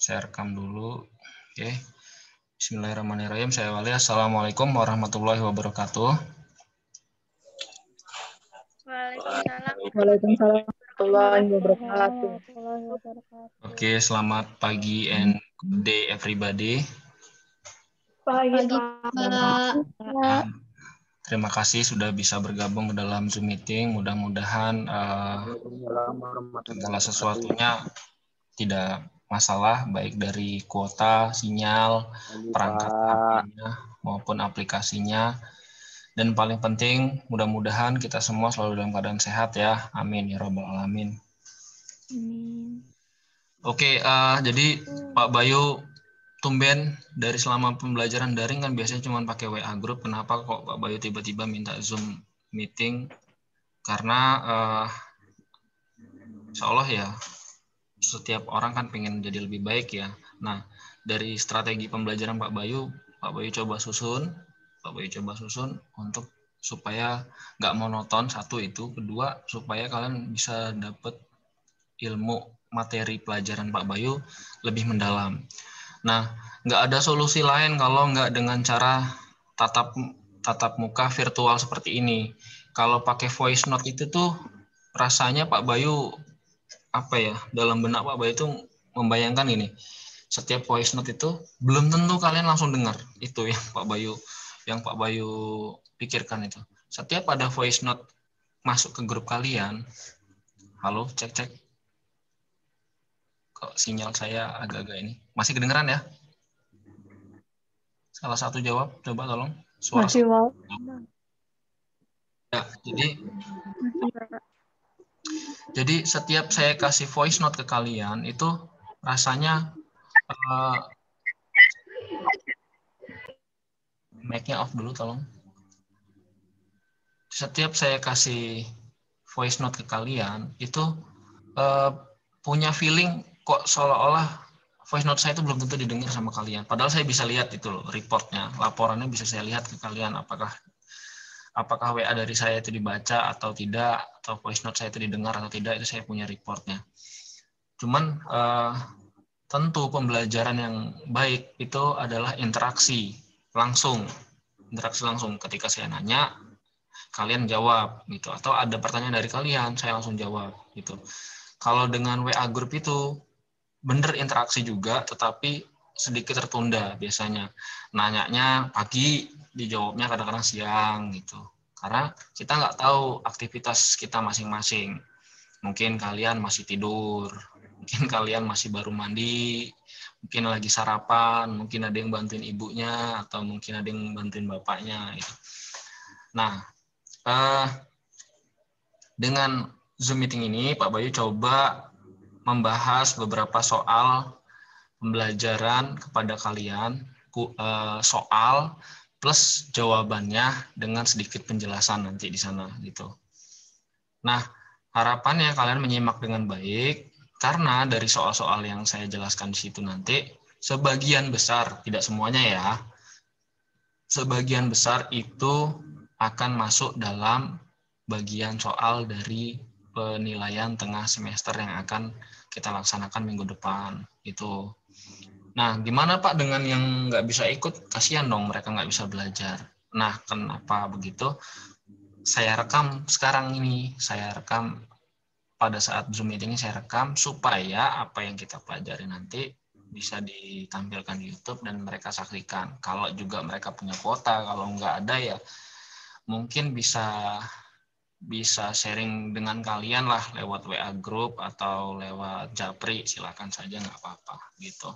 Saya rekam dulu. Oke. Bismillahirrahmanirrahim. Saya awali. Assalamualaikum warahmatullahi wabarakatuh. Waalaikumsalam warahmatullahi wabarakatuh. Oke, selamat pagi and good day everybody. Pagi, Nah, terima kasih sudah bisa bergabung ke dalam Zoom meeting. Mudah-mudahan segala sesuatunya tidak masalah, baik dari kuota, sinyal, perangkat HP-nya maupun aplikasinya. Dan paling penting, mudah-mudahan kita semua selalu dalam keadaan sehat ya. Amin ya rabbal alamin. Oke, jadi Pak Bayu, tumben dari selama pembelajaran daring kan biasanya cuma pakai WA group. Kenapa kok Pak Bayu tiba-tiba minta Zoom meeting? Karena insya Allah ya, setiap orang kan pengen jadi lebih baik ya. Nah, dari strategi pembelajaran Pak Bayu coba susun. Pak Bayu coba susun untuk supaya nggak monoton, satu itu. Kedua, supaya kalian bisa dapat ilmu materi pelajaran Pak Bayu lebih mendalam. Nah, nggak ada solusi lain kalau nggak dengan cara tatap muka virtual seperti ini. Kalau pakai voice note itu tuh rasanya Pak Bayu apa ya, dalam benak Pak Bayu itu membayangkan ini. Setiap voice note itu belum tentu kalian langsung dengar. Itu yang Pak Bayu pikirkan itu. Setiap ada voice note masuk ke grup kalian, halo, cek. Kok sinyal saya agak-agak ini. Masih kedengeran ya? Salah satu jawab, coba tolong. Suara Masih wow. Ya, jadi setiap saya kasih voice note ke kalian itu rasanya mic-nya off dulu tolong. Setiap saya kasih voice note ke kalian itu punya feeling kok seolah-olah voice note saya itu belum tentu didengar sama kalian. Padahal saya bisa lihat itu loh, reportnya, laporannya bisa saya lihat ke kalian apakah WA dari saya itu dibaca atau tidak, atau voice note saya itu didengar atau tidak, itu saya punya reportnya. Cuman tentu pembelajaran yang baik itu adalah interaksi langsung. Interaksi langsung, ketika saya nanya, kalian jawab gitu, atau ada pertanyaan dari kalian, saya langsung jawab gitu. Kalau dengan WA group itu bener interaksi juga, tetapi sedikit tertunda biasanya. Nanyanya pagi, dijawabnya kadang-kadang siang gitu. Karena kita nggak tahu aktivitas kita masing-masing. Mungkin kalian masih tidur, mungkin kalian masih baru mandi, mungkin lagi sarapan, mungkin ada yang bantuin ibunya, atau mungkin ada yang bantuin bapaknya. Gitu. Nah, dengan Zoom meeting ini, Pak Bayu coba membahas beberapa soal pembelajaran kepada kalian, soal plus jawabannya dengan sedikit penjelasan nanti di sana gitu. Nah, harapannya kalian menyimak dengan baik karena dari soal-soal yang saya jelaskan di situ nanti sebagian besar, tidak semuanya ya, sebagian besar itu akan masuk dalam bagian soal dari penilaian tengah semester yang akan kita laksanakan minggu depan itu. Nah, gimana Pak dengan yang nggak bisa ikut? Kasihan dong mereka nggak bisa belajar. Nah, kenapa begitu? Saya rekam sekarang ini. Saya rekam pada saat Zoom meeting ini, saya rekam supaya apa yang kita pelajari nanti bisa ditampilkan di YouTube dan mereka saksikan. Kalau juga mereka punya kuota, kalau nggak ada ya mungkin bisa sharing dengan kalian lah lewat WA group atau lewat Japri, silakan saja, nggak apa-apa gitu.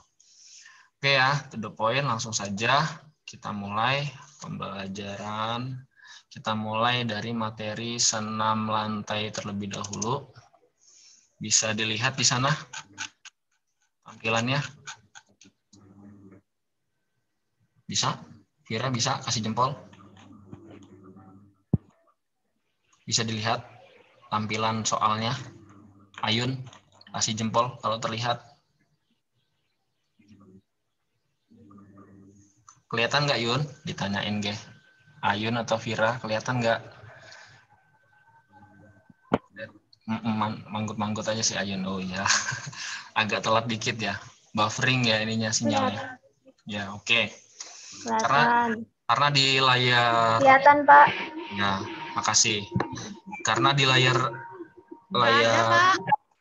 Oke ya, to the point, langsung saja kita mulai pembelajaran. Kita mulai dari materi senam lantai terlebih dahulu. Bisa dilihat di sana tampilannya. Bisa? Vira bisa kasih jempol? Bisa dilihat tampilan soalnya? Ayun, kasih jempol kalau terlihat. Kelihatan nggak Yun? Ditanyain ge. Ayun atau Vira, kelihatan nggak? Manggut-manggut aja si Ayun. Oh iya, agak telat dikit ya. buffering ya ininya sinyalnya. Ya, oke. Kelihatan. Karena di layar Kelihatan, Pak. ya, makasih. Karena di layar Nggak ada,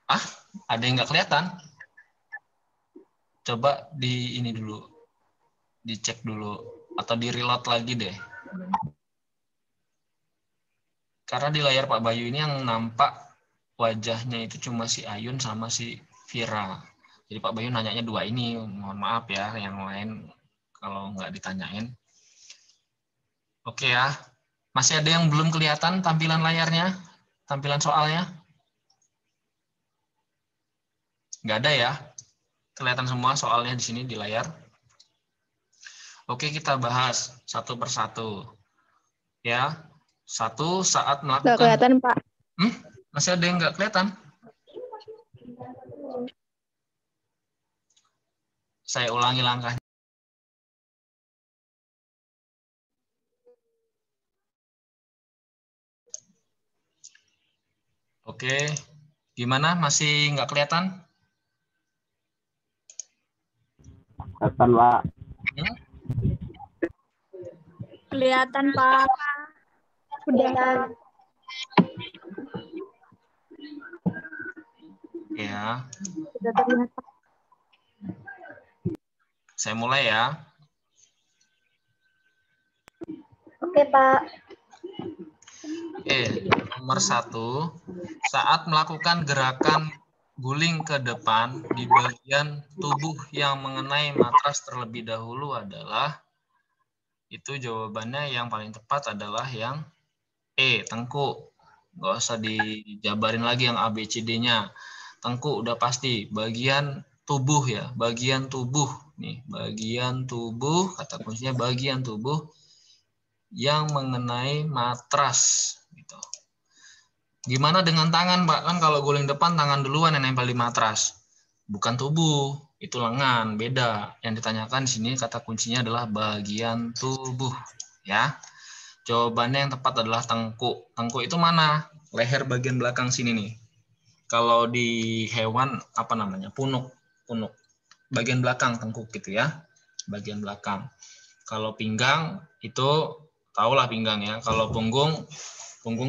Pak. ada yang nggak kelihatan. Coba di ini dulu, dicek dulu atau di reload lagi deh. Karena di layar Pak Bayu ini yang nampak wajahnya itu cuma si Ayun sama si Vira. Jadi Pak Bayu nanyanya dua ini, mohon maaf ya, yang lain kalau nggak ditanyain. Oke ya, masih ada yang belum kelihatan tampilan layarnya, tampilan soalnya? Nggak ada ya, kelihatan semua soalnya di sini di layar. Oke, kita bahas satu persatu. Ya, satu saat Nggak melakukan... kelihatan, Pak. Masih ada yang nggak kelihatan? Saya ulangi langkahnya. Oke, gimana? Masih nggak kelihatan? Kelihatan, Pak. Kelihatan, Pak. Udah. Ya, Sudah terlihat, Pak. saya mulai ya. Oke, Pak. Oke, nomor 1, saat melakukan gerakan guling ke depan di bagian tubuh yang mengenai matras terlebih dahulu adalah, itu jawabannya yang paling tepat adalah yang E, tengkuk. Nggak usah dijabarin lagi yang A, B, C, D-nya. Tengkuk udah pasti. Bagian tubuh ya, bagian tubuh. Nih, bagian tubuh, kata kuncinya bagian tubuh yang mengenai matras. Gitu. Gimana dengan tangan, Pak? Kan kalau guling depan, tangan duluan yang nempel di matras. Bukan tubuh, itu lengan, beda. Yang ditanyakan di sini kata kuncinya adalah bagian tubuh. Ya. Jawabannya yang tepat adalah tengkuk. Tengkuk itu mana? Leher bagian belakang sini nih. Kalau di hewan apa namanya? Punuk. Punuk. Bagian belakang tengkuk gitu ya. Bagian belakang. Kalau pinggang itu tahulah pinggang ya. Kalau punggung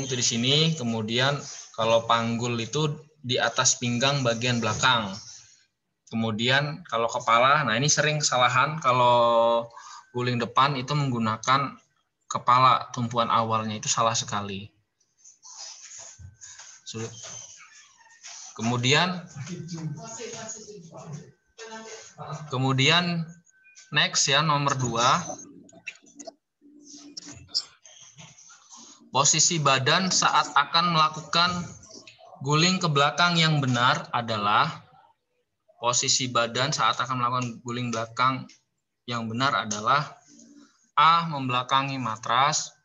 itu di sini. Kemudian kalau panggul itu di atas pinggang bagian belakang. Kemudian kalau kepala, nah ini sering kesalahan kalau guling depan itu menggunakan kepala, tumpuan awalnya itu salah sekali. Kemudian next ya, nomor 2. Posisi badan saat akan melakukan guling ke belakang yang benar adalah, posisi badan saat akan melakukan guling belakang yang benar adalah A, membelakangi matras,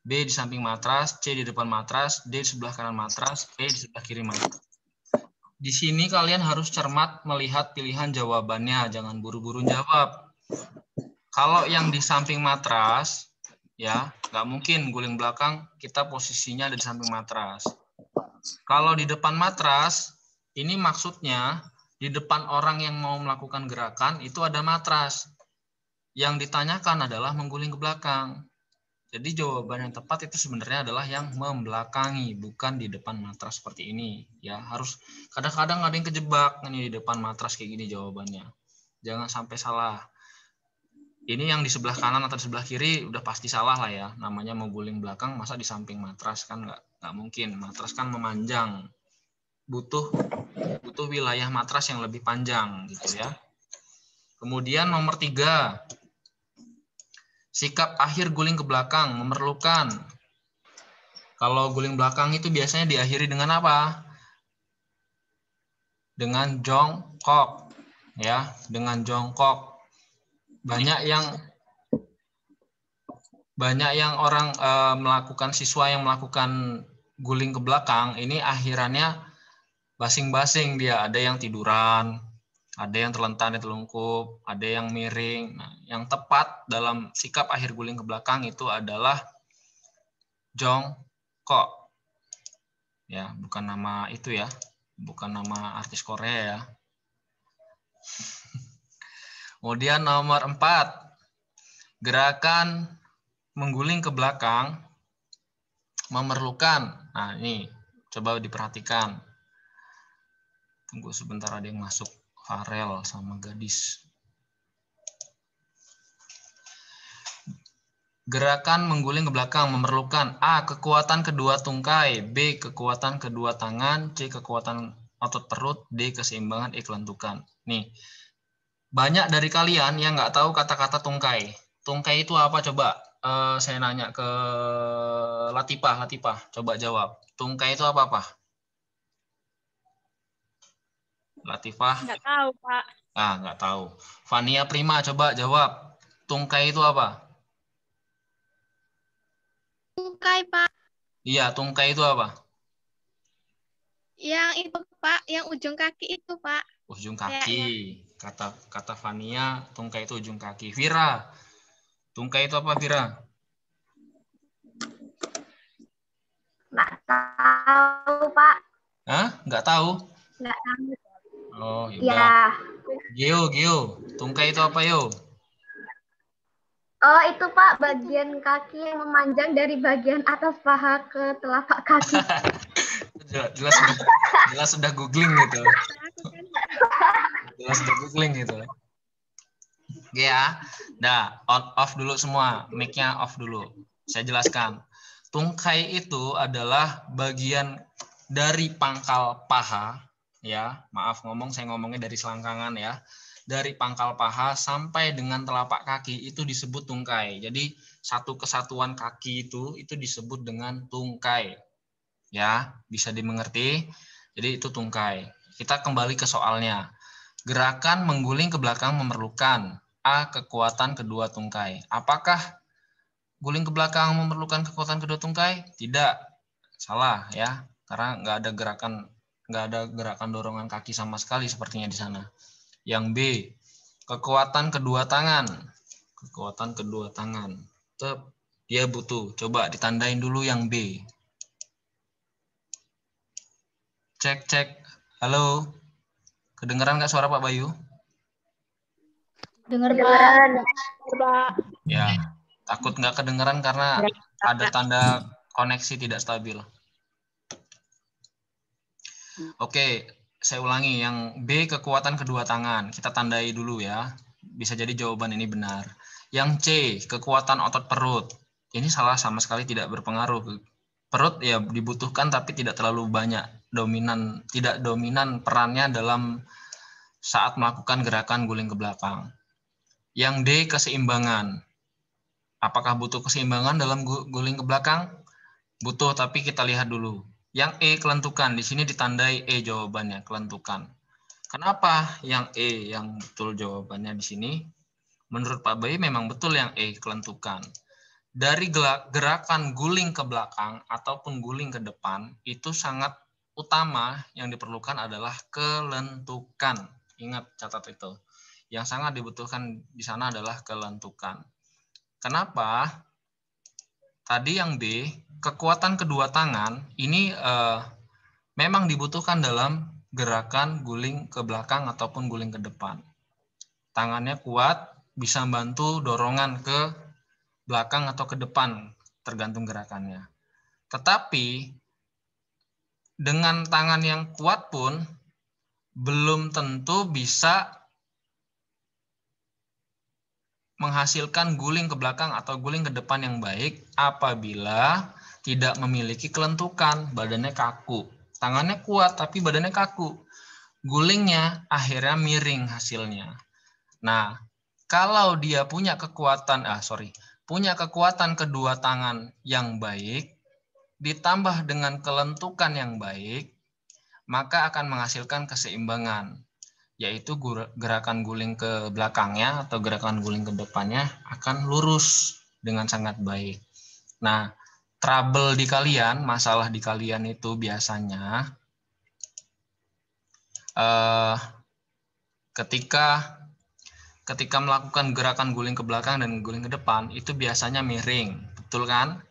B, di samping matras, C, di depan matras, D, di sebelah kanan matras, E, di sebelah kiri matras. Di sini kalian harus cermat melihat pilihan jawabannya, jangan buru-buru jawab. Kalau yang di samping matras, ya nggak mungkin guling belakang kita posisinya ada di samping matras. Kalau di depan matras, ini maksudnya di depan orang yang mau melakukan gerakan itu ada matras. Yang ditanyakan adalah mengguling ke belakang. Jadi jawaban yang tepat itu sebenarnya adalah yang membelakangi, bukan di depan matras seperti ini. Ya harus, kadang-kadang ada yang kejebak ini di depan matras kayak gini jawabannya. Jangan sampai salah. Ini yang di sebelah kanan atau di sebelah kiri udah pasti salah lah ya. Namanya mau guling belakang, masa di samping matras kan nggak mungkin. Matras kan memanjang, butuh wilayah matras yang lebih panjang gitu ya. Kemudian nomor 3. Sikap akhir guling ke belakang memerlukan. Kalau guling belakang itu biasanya diakhiri dengan apa? Dengan jongkok. Ya, dengan jongkok. Banyak yang orang melakukan, siswa yang melakukan guling ke belakang, ini akhirannya basing-basing dia. Ada yang tiduran, ada yang terlentang di telungkup, ada yang miring. Nah, yang tepat dalam sikap akhir guling ke belakang itu adalah jongkok. Ya, bukan nama itu ya. Bukan nama artis Korea ya. Kemudian nomor 4, gerakan mengguling ke belakang memerlukan, nah ini coba diperhatikan. Tunggu sebentar, ada yang masuk, Farel sama Gadis. Gerakan mengguling ke belakang memerlukan A. Kekuatan kedua tungkai, B. Kekuatan kedua tangan, C. Kekuatan otot perut, D. Keseimbangan, E. Kelentukan. Nih, banyak dari kalian yang nggak tahu kata-kata tungkai. Tungkai itu apa coba? Saya nanya ke Latifah, coba jawab. Tungkai itu apa? Latifah? Nggak tahu, Pak. Nggak tahu. Fania Prima, coba jawab. Tungkai itu apa? Tungkai, Pak. Iya, tungkai itu apa? Yang itu, Pak. Yang ujung kaki itu, Pak. Ujung kaki. Kayaknya. Kata Fania, tungkai itu ujung kaki. Vira, tungkai itu apa, Vira? Nggak tahu, Pak. Hah? Nggak tahu? Nggak tahu. Oh, Ya. Gio, tungkai itu apa, Yo? Oh, itu Pak, bagian kaki yang memanjang dari bagian atas paha ke telapak kaki. jelas sudah googling gitu. Jelas sudah googling gitu. Oke ya. Nah, off dulu semua. Mic-nya off dulu. Saya jelaskan. Tungkai itu adalah bagian dari pangkal paha, ya. Maaf saya ngomongnya dari selangkangan ya. Dari pangkal paha sampai dengan telapak kaki itu disebut tungkai. Jadi satu kesatuan kaki itu disebut dengan tungkai. Ya, bisa dimengerti. Jadi itu tungkai. Kita kembali ke soalnya. Gerakan mengguling ke belakang memerlukan A. Kekuatan kedua tungkai. Apakah guling ke belakang memerlukan kekuatan kedua tungkai? Tidak. Salah ya. Karena nggak ada gerakan dorongan kaki sama sekali sepertinya di sana. Yang B, kekuatan kedua tangan. Kekuatan kedua tangan. Tetap dia butuh. Coba ditandain dulu yang B. Cek. Halo. Kedengeran nggak suara Pak Bayu? Dengar, Pak. Ya, takut nggak kedengeran karena ada tanda koneksi tidak stabil. Oke, saya ulangi. Yang B, kekuatan kedua tangan. Kita tandai dulu ya. Bisa jadi jawaban ini benar. Yang C, kekuatan otot perut. Ini salah, sama sekali tidak berpengaruh. Perut ya dibutuhkan tapi tidak terlalu banyak. Tidak dominan perannya dalam saat melakukan gerakan guling ke belakang. Yang D, keseimbangan. Apakah butuh keseimbangan dalam guling ke belakang? Butuh, tapi kita lihat dulu. Yang E, kelentukan. Di sini ditandai E jawabannya, kelentukan. Kenapa yang E yang betul jawabannya di sini? Menurut Pak Bayi memang betul yang E, kelentukan. Dari gerakan guling ke belakang ataupun guling ke depan, itu sangat utama yang diperlukan adalah kelentukan. Ingat, catat itu. Yang sangat dibutuhkan di sana adalah kelentukan. Kenapa? Tadi yang B, kekuatan kedua tangan, ini memang dibutuhkan dalam gerakan guling ke belakang ataupun guling ke depan. Tangannya kuat, bisa membantu dorongan ke belakang atau ke depan, tergantung gerakannya. Tetapi, dengan tangan yang kuat pun, belum tentu bisa menghasilkan guling ke belakang atau guling ke depan yang baik apabila tidak memiliki kelentukan, badannya kaku. Tangannya kuat tapi badannya kaku. Gulingnya akhirnya miring hasilnya. Nah, kalau dia punya kekuatan kedua tangan yang baik ditambah dengan kelentukan yang baik, maka akan menghasilkan keseimbangan, yaitu gerakan guling ke belakangnya atau gerakan guling ke depannya akan lurus dengan sangat baik. Nah, trouble di kalian, masalah di kalian itu biasanya ketika melakukan gerakan guling ke belakang dan guling ke depan, itu biasanya miring, betul kan?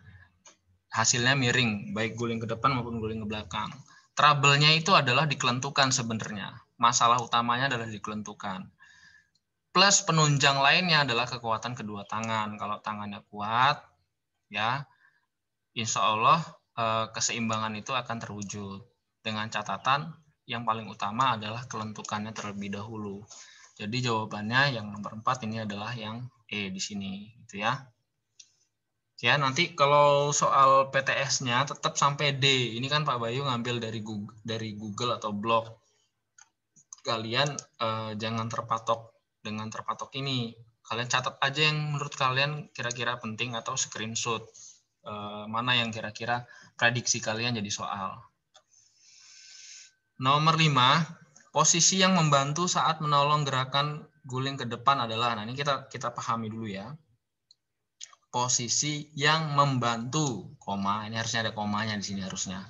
Hasilnya miring, baik guling ke depan maupun guling ke belakang. Trouble-nya itu adalah di kelentukan sebenarnya. masalah utamanya adalah di kelentukan. Plus penunjang lainnya adalah kekuatan kedua tangan. Kalau tangannya kuat, ya, insya Allah keseimbangan itu akan terwujud. Dengan catatan yang paling utama adalah kelentukannya terlebih dahulu. Jadi jawabannya yang nomor 4 ini adalah yang E di sini, gitu ya. Ya, nanti kalau soal PTS-nya tetap sampai D. Ini kan Pak Bayu ngambil dari Google atau blog. Kalian jangan terpatok dengan terpatok ini. Kalian catat aja yang menurut kalian kira-kira penting atau screenshot. Mana yang kira-kira prediksi kalian jadi soal. Nomor 5, posisi yang membantu saat menolong gerakan guling ke depan adalah, nah ini kita pahami dulu ya. Posisi yang membantu, koma, ini harusnya ada komanya di sini harusnya.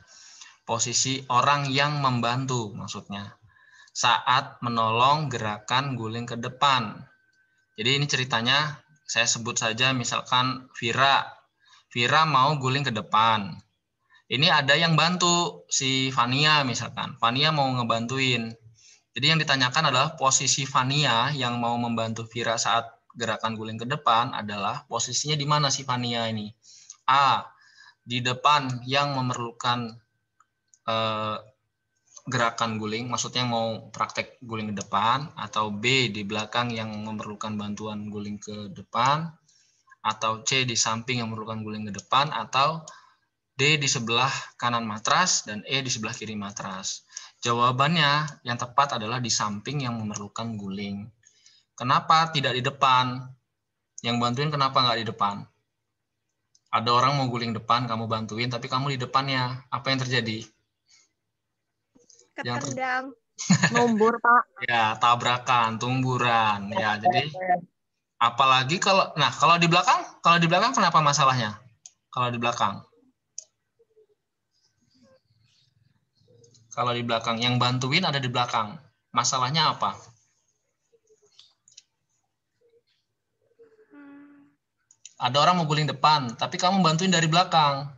Posisi orang yang membantu maksudnya saat menolong gerakan guling ke depan. Jadi ini ceritanya saya sebut saja misalkan Vira mau guling ke depan. Ini ada yang bantu si Fania misalkan. Fania mau ngebantuin. Jadi yang ditanyakan adalah posisi Fania yang mau membantu Vira saat gerakan guling ke depan adalah posisinya di mana si Fania ini? A, di depan yang memerlukan gerakan guling, maksudnya mau praktek guling ke depan, atau B, di belakang yang memerlukan bantuan guling ke depan, atau C, di samping yang memerlukan guling ke depan, atau D, di sebelah kanan matras, dan E, di sebelah kiri matras. Jawabannya yang tepat adalah di samping yang memerlukan guling. Kenapa tidak di depan? Yang bantuin kenapa nggak di depan? Ada orang mau guling depan, kamu bantuin, tapi kamu di depannya. Apa yang terjadi? Ketendang. Numbur, Pak. Ya, tabrakan, tumburan. Ya, jadi apalagi kalau di belakang kenapa masalahnya? Kalau di belakang. Kalau di belakang yang bantuin ada di belakang. Masalahnya apa? Ada orang mau guling depan, tapi kamu bantuin dari belakang.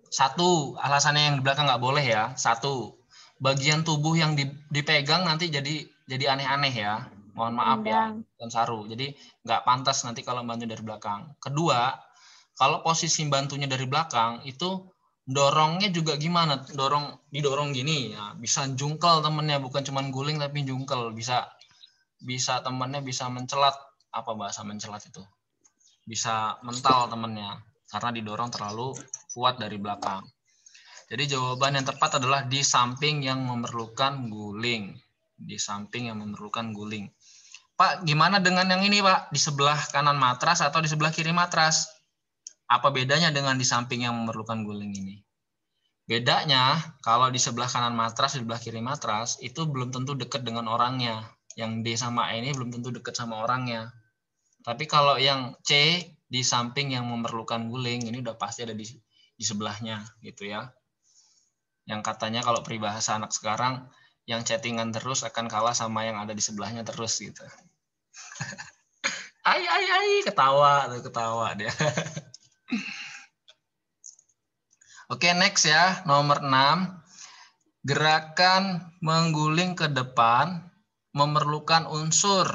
Satu, alasannya yang di belakang nggak boleh ya. Satu, bagian tubuh yang dipegang nanti jadi aneh-aneh ya. Mohon maaf ya, dan Saru. Jadi nggak pantas nanti kalau bantu dari belakang. Kedua, kalau posisi bantunya dari belakang itu dorongnya juga gimana? Didorong gini ya, bisa jungkel temennya, bukan cuma guling tapi jungkel, bisa temennya bisa mencelat. Apa bahasa mencelat itu? Bisa mental temennya karena didorong terlalu kuat dari belakang. Jadi jawaban yang tepat adalah di samping yang memerlukan guling. Di samping yang memerlukan guling. Pak, gimana dengan yang ini, Pak? Di sebelah kanan matras atau di sebelah kiri matras? Apa bedanya dengan di samping yang memerlukan guling ini? Bedanya, kalau di sebelah kanan matras, di sebelah kiri matras, itu belum tentu dekat dengan orangnya. Yang D sama E ini belum tentu dekat sama orangnya. Tapi kalau yang C, di samping yang memerlukan guling, ini udah pasti ada di sebelahnya, gitu ya. Yang katanya kalau peribahasa anak sekarang, yang chattingan terus akan kalah sama yang ada di sebelahnya terus gitu. Ketawa dia. Oke, next ya, nomor 6. Gerakan mengguling ke depan memerlukan unsur.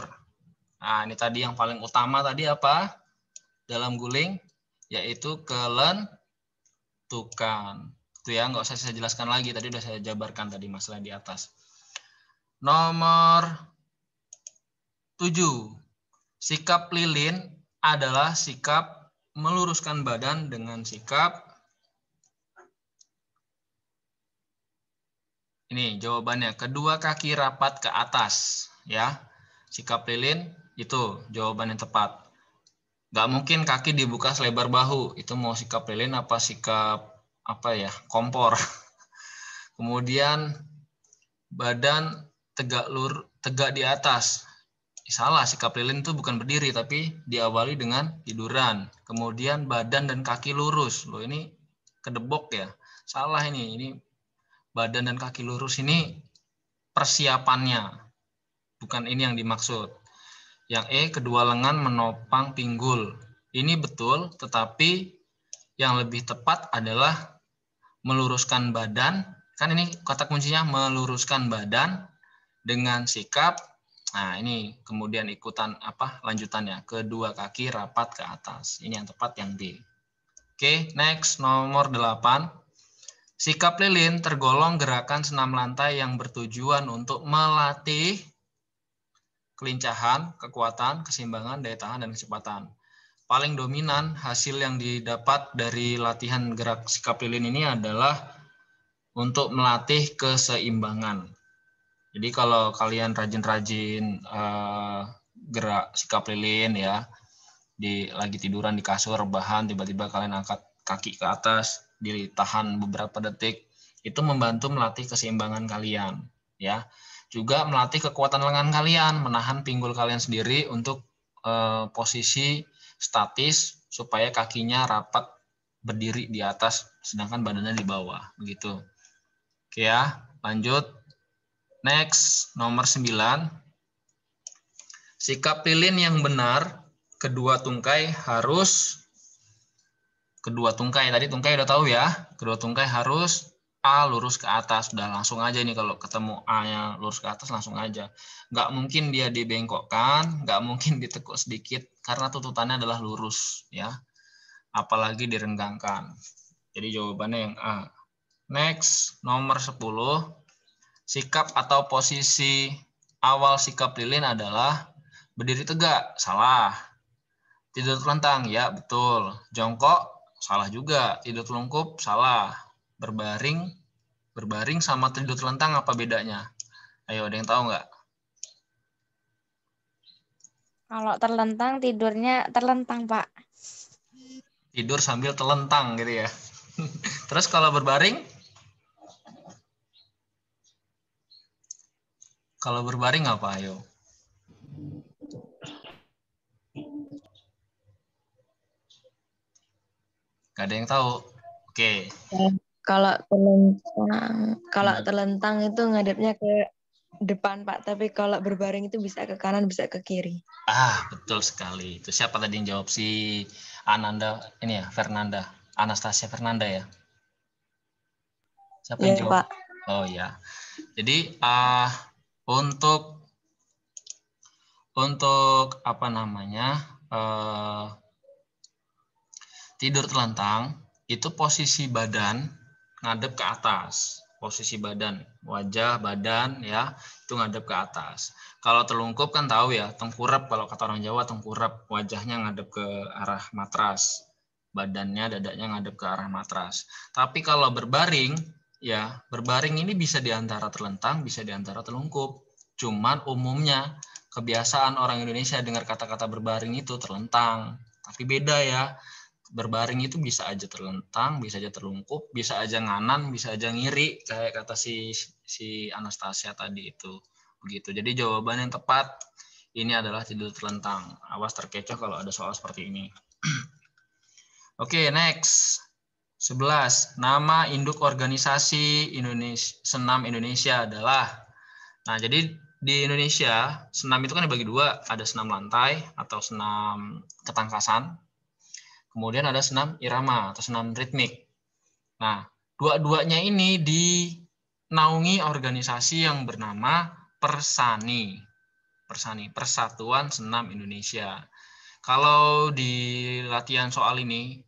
Nah, ini tadi yang paling utama tadi apa? Dalam guling, yaitu kelentukan. Itu ya, nggak usah saya jelaskan lagi. Tadi udah saya jabarkan tadi masalah di atas. Nomor 7. Sikap lilin adalah sikap meluruskan badan dengan sikap. Ini jawabannya, kedua kaki rapat ke atas. Ya, sikap lilin itu jawaban yang tepat. Nggak mungkin kaki dibuka selebar bahu. Itu mau sikap lilin apa sikap kompor. Kemudian badan tegak di atas. Salah, sikap lilin itu bukan berdiri tapi diawali dengan tiduran. Kemudian badan dan kaki lurus. Loh, ini kedebok ya. Salah ini. Ini badan dan kaki lurus ini persiapannya. Bukan ini yang dimaksud. Yang E, kedua lengan menopang pinggul. Ini betul, tetapi yang lebih tepat adalah meluruskan badan Kan ini kata kuncinya meluruskan badan dengan sikap. Nah, ini kemudian ikutan lanjutannya. Kedua kaki rapat ke atas. Ini yang tepat, yang D. Oke, next nomor 8. Sikap lilin tergolong gerakan senam lantai yang bertujuan untuk melatih kelincahan, kekuatan, keseimbangan, daya tahan, dan kecepatan. Paling dominan hasil yang didapat dari latihan gerak sikap lilin ini adalah untuk melatih keseimbangan. Jadi kalau kalian rajin-rajin gerak sikap lilin ya, lagi tiduran di kasur, rebahan, tiba-tiba kalian angkat kaki ke atas, ditahan beberapa detik, itu membantu melatih keseimbangan kalian, ya. Juga melatih kekuatan lengan kalian, menahan pinggul kalian sendiri untuk posisi statis supaya kakinya rapat berdiri di atas, sedangkan badannya di bawah, begitu. Oke ya, lanjut. Next, nomor 9. Sikap lilin yang benar, kedua tungkai, tadi tungkai udah tahu ya, kedua tungkai harus A lurus ke atas, udah langsung aja nih kalau ketemu A-nya lurus ke atas langsung aja. Nggak mungkin dia dibengkokkan, nggak mungkin ditekuk sedikit, karena tuntutannya adalah lurus ya, apalagi direnggangkan. Jadi jawabannya yang A. Next, nomor 10. Sikap atau posisi awal sikap lilin adalah berdiri tegak, salah. Tidur telentang, ya betul. Jongkok, salah juga. Tidur telungkup, salah. Berbaring sama tidur telentang apa bedanya? Ayo, ada yang tahu nggak? Kalau terlentang, tidurnya terlentang, Pak. Tidur sambil telentang gitu ya. Terus kalau berbaring? Kalau berbaring apa, ayo? Gak ada yang tahu. Oke. Kalau terlentang itu ngadepnya ke depan, Pak. Tapi kalau berbaring itu bisa ke kanan, bisa ke kiri. Betul sekali. Itu siapa tadi yang jawab? Si Ananda, ini ya, Fernanda. Anastasia Fernanda ya? Siapa yang jawab? Pak. Oh ya. Jadi untuk apa namanya, tidur telentang itu posisi badan ngadep ke atas, posisi badan, wajah, badan ya itu ngadep ke atas. Kalau telungkup kan tahu ya, tengkurap, kalau kata orang Jawa tengkurap, wajahnya ngadep ke arah matras, badannya, dadanya ngadep ke arah matras. Tapi kalau berbaring ya, berbaring ini bisa diantara terlentang, bisa diantara telungkup. Cuman umumnya kebiasaan orang Indonesia dengar kata-kata berbaring itu terlentang, tapi beda ya. Berbaring itu bisa aja terlentang, bisa aja terlungkup, bisa aja nganan, bisa aja ngiri, kayak kata si Anastasia tadi itu. Begitu. Jadi jawaban yang tepat ini adalah tidur terlentang. Awas terkecoh kalau ada soal seperti ini. Oke, next. 11. Nama induk organisasi Senam Indonesia adalah. Nah, jadi di Indonesia senam itu kan dibagi dua, ada senam lantai atau senam ketangkasan. Kemudian ada senam irama atau senam ritmik. Nah, dua-duanya ini dinaungi organisasi yang bernama Persani. Persatuan Senam Indonesia. Kalau di latihan soal ini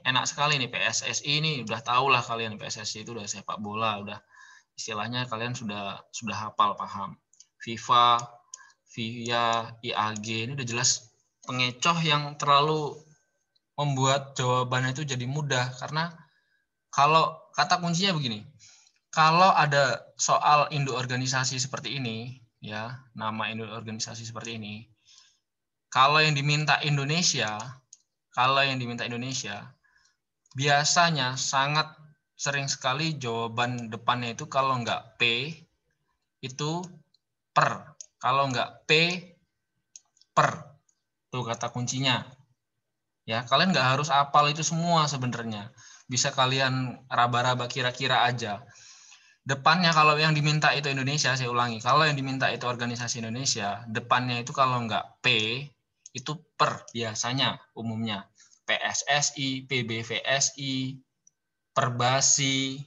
enak sekali nih, PSSI ini udah tahu lah kalian, PSSI itu udah sepak bola, udah istilahnya kalian sudah hafal, paham. FIFA, VIA, IAG ini udah jelas pengecoh yang terlalu membuat jawabannya itu jadi mudah, karena kalau kata kuncinya begini, kalau ada soal induk organisasi seperti ini, ya nama induk organisasi seperti ini, kalau yang diminta Indonesia, biasanya sangat sering sekali jawaban depannya itu kalau nggak P itu per, kalau nggak P per, tuh kata kuncinya. Ya, kalian nggak harus hafal itu semua sebenarnya. Bisa kalian raba-raba kira-kira aja. Depannya kalau yang diminta itu Indonesia, saya ulangi. Kalau yang diminta itu organisasi Indonesia, depannya itu kalau nggak P, itu per biasanya umumnya. PSSI, PBVSI, Perbasi,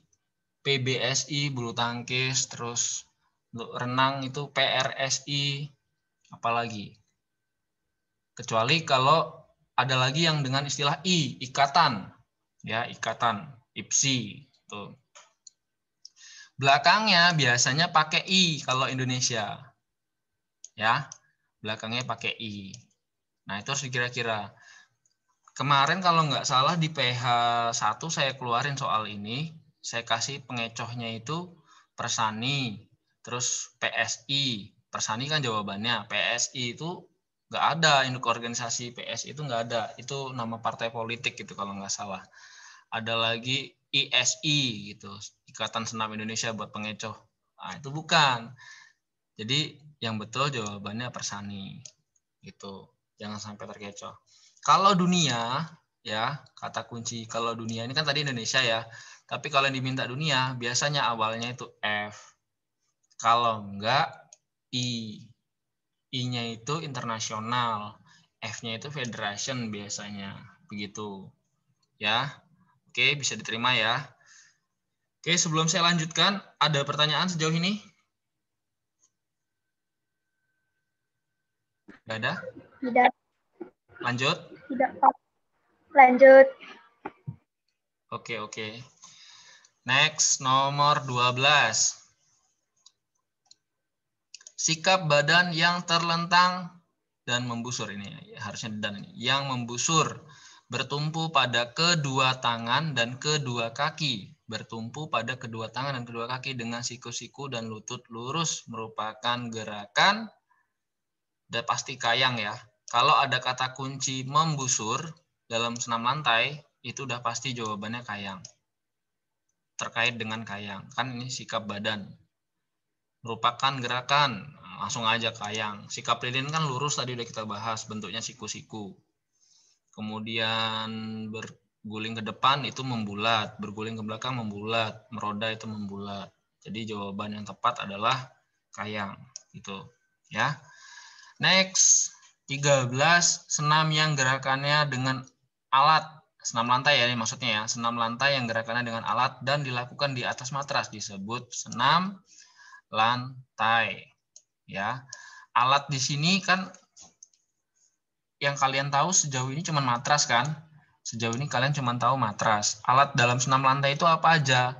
PBSI bulu tangkis, terus untuk renang itu PRSI, apalagi. Kecuali kalau ada lagi yang dengan istilah ikatan, ya ikatan, IPSI. Tuh. Belakangnya biasanya pakai I kalau Indonesia, ya belakangnya pakai I. Nah itu harus dikira-kira. Kemarin kalau nggak salah di PH 1 saya keluarin soal ini, saya kasih pengecohnya itu Persani, terus PSI. Persani kan jawabannya, PSI itu nggak ada, induk organisasi PSI itu nggak ada, itu nama partai politik gitu kalau nggak salah. Ada lagi ISI gitu, Ikatan Senam Indonesia buat pengecoh. Nah, itu bukan. Jadi yang betul jawabannya Persani. Gitu. Jangan sampai terkecoh. Kalau dunia, ya kata kunci kalau dunia ini kan tadi Indonesia ya. Tapi kalau yang diminta dunia, biasanya awalnya itu F. Kalau enggak, I. I-nya itu internasional. F-nya itu federation biasanya. Begitu. Ya. Oke, bisa diterima ya. Oke, sebelum saya lanjutkan, ada pertanyaan sejauh ini? Nggak ada? Tidak. Lanjut? Tidak, Pak. Lanjut. Oke. Next, nomor 12. Sikap badan yang terlentang dan membusur. Ini harusnya dan ini. Yang membusur, bertumpu pada kedua tangan dan kedua kaki. Bertumpu pada kedua tangan dan kedua kaki dengan siku-siku dan lutut lurus merupakan gerakan, dan pasti kayang ya. Kalau ada kata kunci membusur dalam senam lantai, itu udah pasti jawabannya kayang. Terkait dengan kayang. Kan ini sikap badan. Merupakan gerakan. Langsung aja kayang. Sikap lilin kan lurus tadi udah kita bahas. Bentuknya siku-siku. Kemudian berguling ke depan itu membulat. Berguling ke belakang membulat. Meroda itu membulat. Jadi jawaban yang tepat adalah kayang. Gitu. Ya. Next, 13, senam yang gerakannya dengan alat. Senam lantai ya, ini maksudnya ya. Senam lantai yang gerakannya dengan alat dan dilakukan di atas matras disebut senam lantai. Ya. Alat di sini kan yang kalian tahu sejauh ini cuma matras kan? Sejauh ini kalian cuma tahu matras. Alat dalam senam lantai itu apa aja?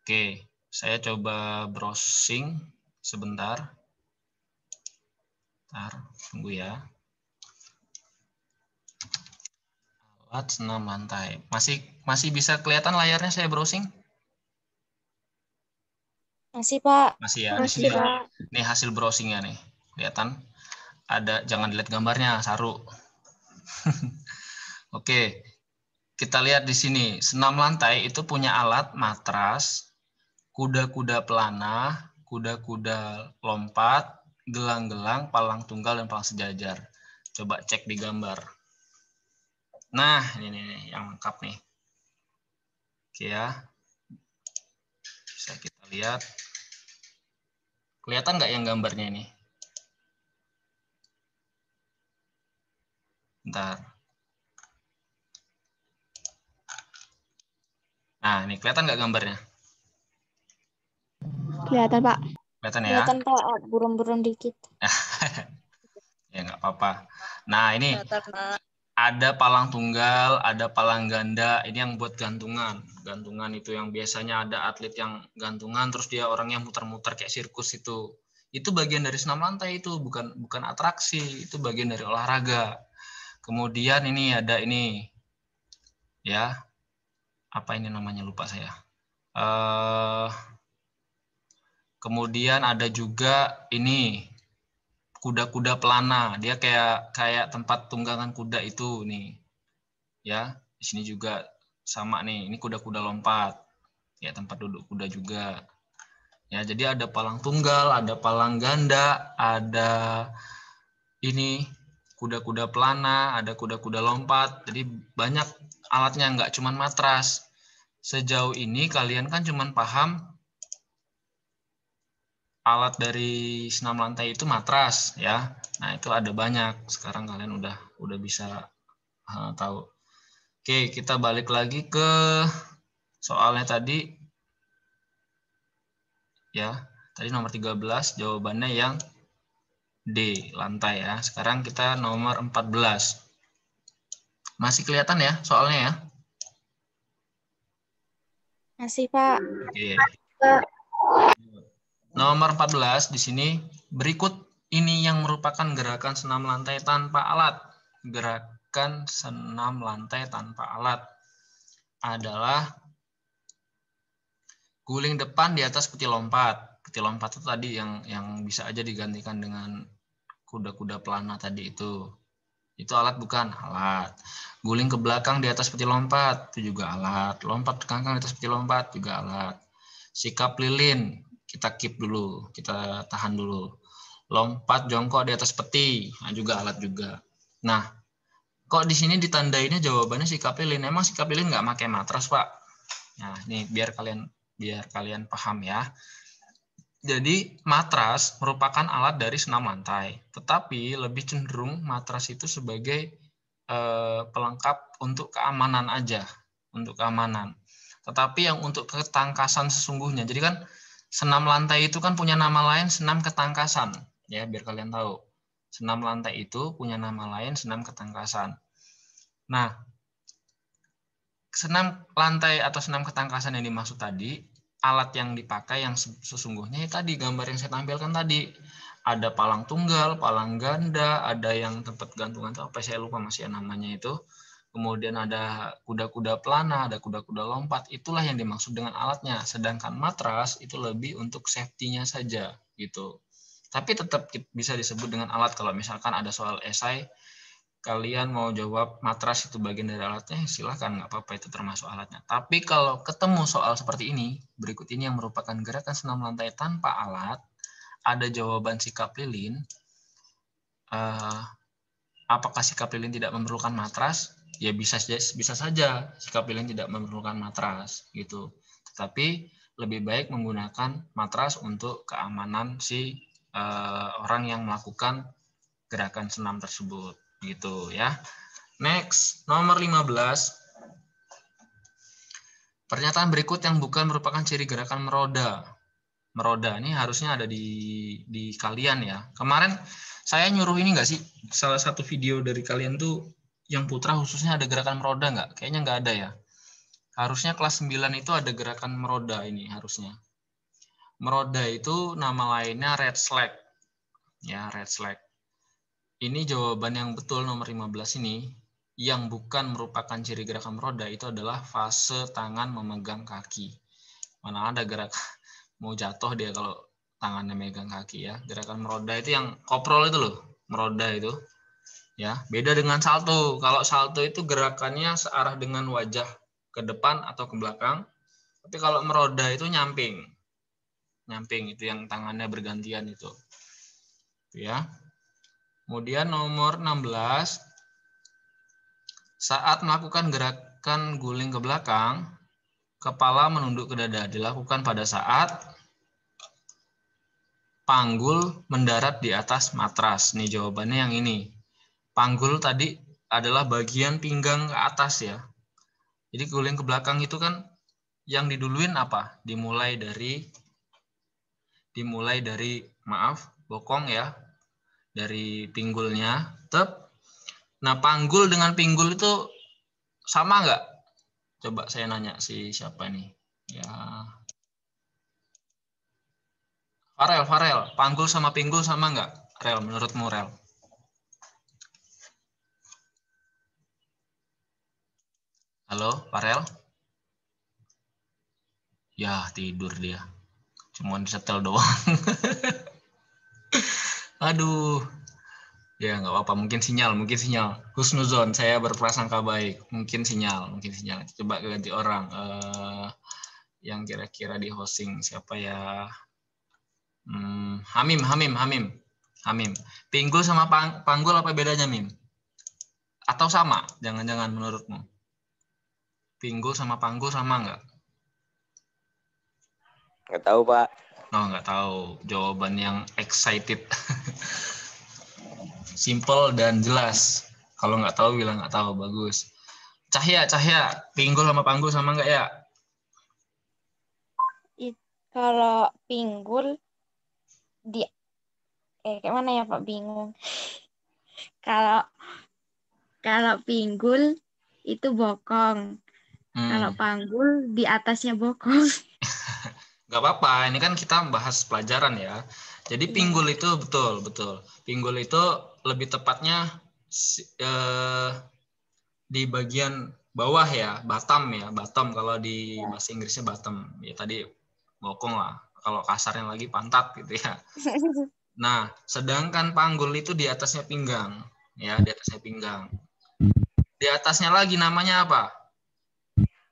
Oke, saya coba browsing sebentar. Tunggu ya. Alat senam lantai. Masih bisa kelihatan layarnya saya browsing? Masih, Pak. Masih ya. Masih, Pak. Ini hasil browsingnya nih. Kelihatan? Ada, jangan dilihat gambarnya, Saru. Oke. Kita lihat di sini. Senam lantai itu punya alat matras, kuda-kuda pelana, kuda-kuda lompat, gelang-gelang, palang tunggal, dan palang sejajar. Coba cek di gambar. Nah, ini nih yang lengkap nih. Oke ya. Bisa kita lihat. Kelihatan nggak yang gambarnya ini? Bentar. Nah, ini kelihatan nggak gambarnya? Kelihatan, Pak. Kelihatan ya? Kelihatan, Pak. Buram-buram dikit. Ya, nggak apa-apa. Nah, ini Kelihatan, Pak. ada palang tunggal, ada palang ganda. Ini yang buat gantungan. Gantungan itu yang biasanya ada atlet yang gantungan, terus dia orangnya muter-muter kayak sirkus itu. Itu bagian dari senam lantai itu, bukan atraksi. Itu bagian dari olahraga. Kemudian ini ada ini. Ya. Apa ini namanya, lupa saya. Kemudian ada juga ini kuda-kuda pelana. Dia kayak tempat tunggangan kuda itu nih. Ya, di sini juga sama nih. Ini kuda-kuda lompat. Ya, tempat duduk kuda juga. Ya, jadi ada palang tunggal, ada palang ganda, ada ini kuda-kuda pelana, ada kuda-kuda lompat. Jadi banyak alatnya, nggak cuma matras. Sejauh ini kalian kan cuma paham alat dari senam lantai itu matras ya. Nah, itu ada banyak. Sekarang kalian udah bisa tahu. Oke, kita balik lagi ke soalnya tadi. Ya, tadi nomor 13 jawabannya yang D, lantai ya. Sekarang kita nomor 14. Masih kelihatan ya soalnya ya? Masih, Pak. Oke. Nomor 14 di sini berikut ini yang merupakan gerakan senam lantai tanpa alat. Gerakan senam lantai tanpa alat adalah guling depan di atas peti lompat. Peti lompat itu tadi yang bisa aja digantikan dengan kuda-kuda pelana tadi itu. Itu alat bukan? Alat. Guling ke belakang di atas peti lompat, itu juga alat. Lompat ke kanan di atas peti lompat, juga alat. Sikap lilin, kita keep dulu, kita tahan dulu. Lompat jongkok di atas peti, nah juga alat juga. Nah, kok di sini ditandainnya jawabannya sikap lilin? Emang sikap lilin nggak pakai matras, Pak? Nah, ini biar kalian paham ya. Jadi matras merupakan alat dari senam lantai, tetapi lebih cenderung matras itu sebagai pelengkap untuk keamanan aja, untuk keamanan. Tetapi yang untuk ketangkasan sesungguhnya, jadi kan senam lantai itu kan punya nama lain senam ketangkasan, ya biar kalian tahu. Senam lantai itu punya nama lain senam ketangkasan. Nah, senam lantai atau senam ketangkasan yang dimaksud tadi, alat yang dipakai yang sesungguhnya tadi gambar yang saya tampilkan tadi. Ada palang tunggal, palang ganda, ada yang tempat gantungan itu apa saya lupa masih namanya itu. Kemudian ada kuda-kuda pelana, ada kuda-kuda lompat. Itulah yang dimaksud dengan alatnya. Sedangkan matras itu lebih untuk safety-nya saja gitu. Tapi tetap bisa disebut dengan alat kalau misalkan ada soal esai kalian mau jawab matras itu bagian dari alatnya, silahkan, nggak apa-apa, itu termasuk alatnya. Tapi kalau ketemu soal seperti ini, berikut ini yang merupakan gerakan senam lantai tanpa alat, ada jawaban sikap lilin, apakah sikap lilin tidak memerlukan matras? Ya bisa saja sikap lilin tidak memerlukan matras, gitu. Tetapi lebih baik menggunakan matras untuk keamanan si orang yang melakukan gerakan senam tersebut. Gitu ya. Next, nomor 15. Pernyataan berikut yang bukan merupakan ciri gerakan meroda. Meroda ini harusnya ada di kalian ya. Kemarin saya nyuruh ini nggak sih? Salah satu video dari kalian tuh yang putra khususnya ada gerakan meroda nggak? Kayaknya nggak ada ya. Harusnya kelas 9 itu ada gerakan meroda ini harusnya. Meroda itu nama lainnya red slack. Ya, red slack. Ini jawaban yang betul nomor 15 ini, yang bukan merupakan ciri gerakan meroda itu adalah fase tangan memegang kaki. Mana ada gerak mau jatuh dia kalau tangannya megang kaki ya. Gerakan meroda itu yang koprol itu loh, meroda itu. Ya, beda dengan salto. Kalau salto itu gerakannya searah dengan wajah ke depan atau ke belakang. Tapi kalau meroda itu nyamping. Nyamping itu yang tangannya bergantian itu. Ya. Kemudian nomor 16, saat melakukan gerakan guling ke belakang, kepala menunduk ke dada. Dilakukan pada saat panggul mendarat di atas matras. Nih jawabannya yang ini. Panggul tadi adalah bagian pinggang ke atas ya. Jadi guling ke belakang itu kan yang diduluin apa? Dimulai dari maaf, bokong ya. Dari pinggulnya, nah panggul dengan pinggul itu sama nggak? Coba saya nanya siapa nih? Ya, Farel, panggul sama pinggul sama nggak? Rel, menurutmu Rel? Halo, Farel? Ya tidur dia, cuma disetel doang. Aduh. Ya nggak apa-apa, mungkin sinyal. Husnuzon, saya berprasangka baik. Mungkin sinyal. Coba ganti orang. Yang kira-kira di hosting siapa ya? Hamim. Pinggul sama panggul apa bedanya, Mim? Atau sama? Jangan-jangan menurutmu? Pinggul sama panggul sama nggak? Nggak tahu, Pak. Oh, nggak tahu. Jawaban yang excited. Simple dan jelas. Kalau nggak tahu bilang nggak tahu, bagus. Cahya, pinggul sama panggul sama nggak ya? Kalau pinggul di kayak mana ya Pak, bingung. Kalau kalau pinggul itu bokong. Kalau panggul di atasnya bokong. Nggak apa-apa, ini kan kita bahas pelajaran ya. Jadi pinggul itu betul. Pinggul itu lebih tepatnya di bagian bawah ya, bottom kalau di bahasa Inggrisnya bottom. Ya tadi bokong lah. Kalau kasarnya lagi pantat gitu ya. Nah, sedangkan panggul itu di atasnya pinggang, ya, di atasnya pinggang. Di atasnya lagi namanya apa?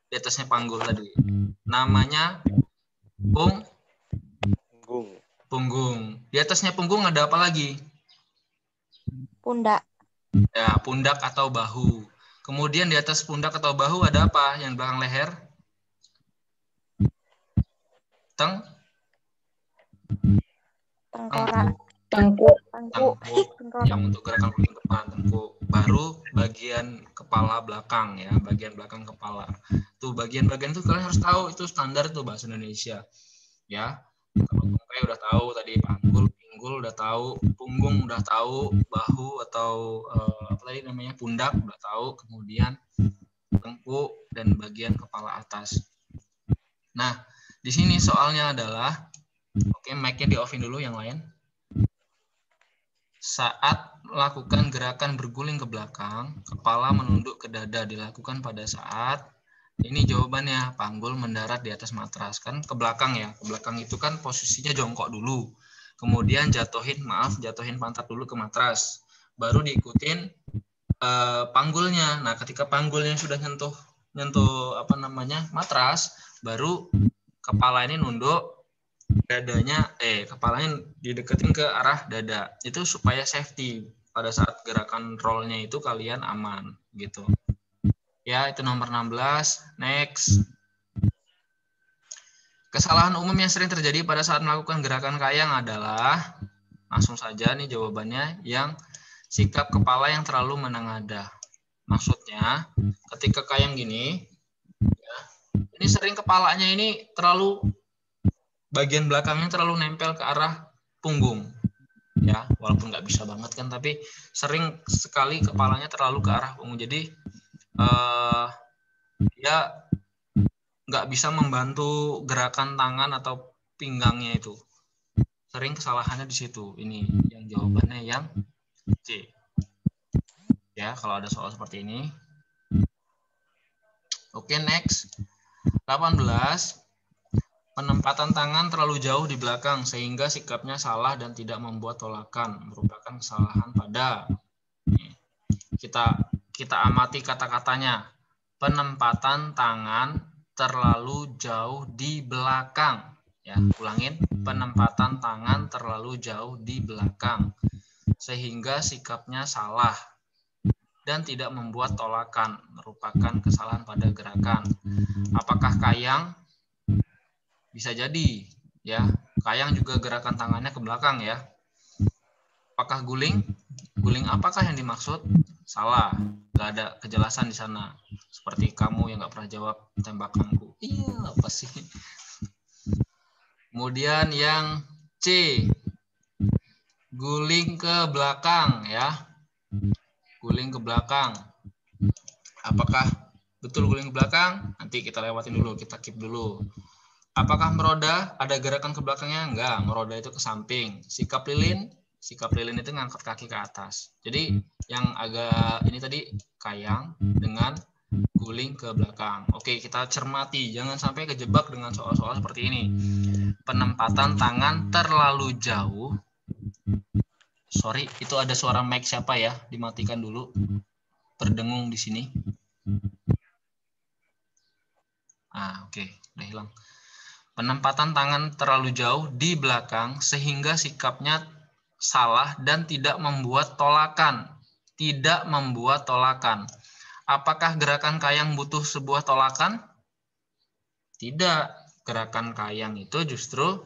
Di atasnya panggul tadi. Namanya punggung. Di atasnya punggung ada apa lagi? Pundak. Ya, pundak atau bahu. Kemudian di atas pundak atau bahu ada apa? Yang belakang leher? Tengkuk. Yang untuk gerakan paling depan, tengkuk. Baru bagian kepala belakang ya, bagian belakang kepala. Tuh bagian-bagian itu kalian harus tahu, itu standar tuh bahasa Indonesia. Ya. Kalau kamu udah tahu tadi panggul, pinggul udah tahu, punggung udah tahu, bahu atau apa tadi namanya pundak udah tahu, kemudian tengkuk dan bagian kepala atas. Nah, di sini soalnya adalah, oke, mic-nya di-off-in dulu yang lain. Saat melakukan gerakan berguling ke belakang, kepala menunduk ke dada dilakukan pada saat, ini jawabannya, panggul mendarat di atas matras. Kan ke belakang ya, ke belakang itu kan posisinya jongkok dulu. Kemudian jatuhin pantat dulu ke matras. Baru diikutin panggulnya. Nah, ketika panggulnya sudah nyentuh apa namanya matras, baru kepala ini nunduk, kepalanya dideketin ke arah dada. Itu supaya safety pada saat gerakan rollnya itu kalian aman gitu. Ya, itu nomor 16. Next. Kesalahan umum yang sering terjadi pada saat melakukan gerakan kayang adalah, langsung saja nih jawabannya, yang sikap kepala yang terlalu menengadah. Maksudnya, ketika kayang gini, ya, ini sering kepalanya ini terlalu, bagian belakangnya terlalu nempel ke arah punggung. Ya, walaupun nggak bisa banget kan, tapi sering sekali kepalanya terlalu ke arah punggung. Jadi, dia nggak bisa membantu gerakan tangan atau pinggangnya itu. Sering kesalahannya di situ. Ini yang jawabannya yang C. Ya, kalau ada soal seperti ini. Oke, next. 18. Penempatan tangan terlalu jauh di belakang sehingga sikapnya salah dan tidak membuat tolakan, merupakan kesalahan pada. Kita amati kata-katanya. Penempatan tangan terlalu jauh di belakang. Ya, ulangin. Penempatan tangan terlalu jauh di belakang sehingga sikapnya salah dan tidak membuat tolakan, merupakan kesalahan pada gerakan. Apakah kayang? Bisa jadi, ya. Kayang juga gerakan tangannya ke belakang ya. Apakah guling? Guling apakah yang dimaksud? Salah, nggak ada kejelasan di sana. Seperti kamu yang nggak pernah jawab tembakanku. Iya, apa sih? Kemudian yang C, guling ke belakang ya. Guling ke belakang. Apakah betul guling ke belakang? Nanti kita lewatin dulu, kita keep dulu. Apakah meroda? Ada gerakan ke belakangnya? Enggak, meroda itu ke samping. Sikap lilin itu ngangkat kaki ke atas. Jadi yang agak ini tadi kayang dengan guling ke belakang. Oke, kita cermati. Jangan sampai kejebak dengan soal-soal seperti ini. Penempatan tangan terlalu jauh. Sorry, itu ada suara mic siapa ya? Dimatikan dulu. Berdengung di sini. Oke, udah hilang. Penempatan tangan terlalu jauh di belakang sehingga sikapnya salah dan tidak membuat tolakan. Tidak membuat tolakan. Apakah gerakan kayang butuh sebuah tolakan? Tidak. Gerakan kayang itu justru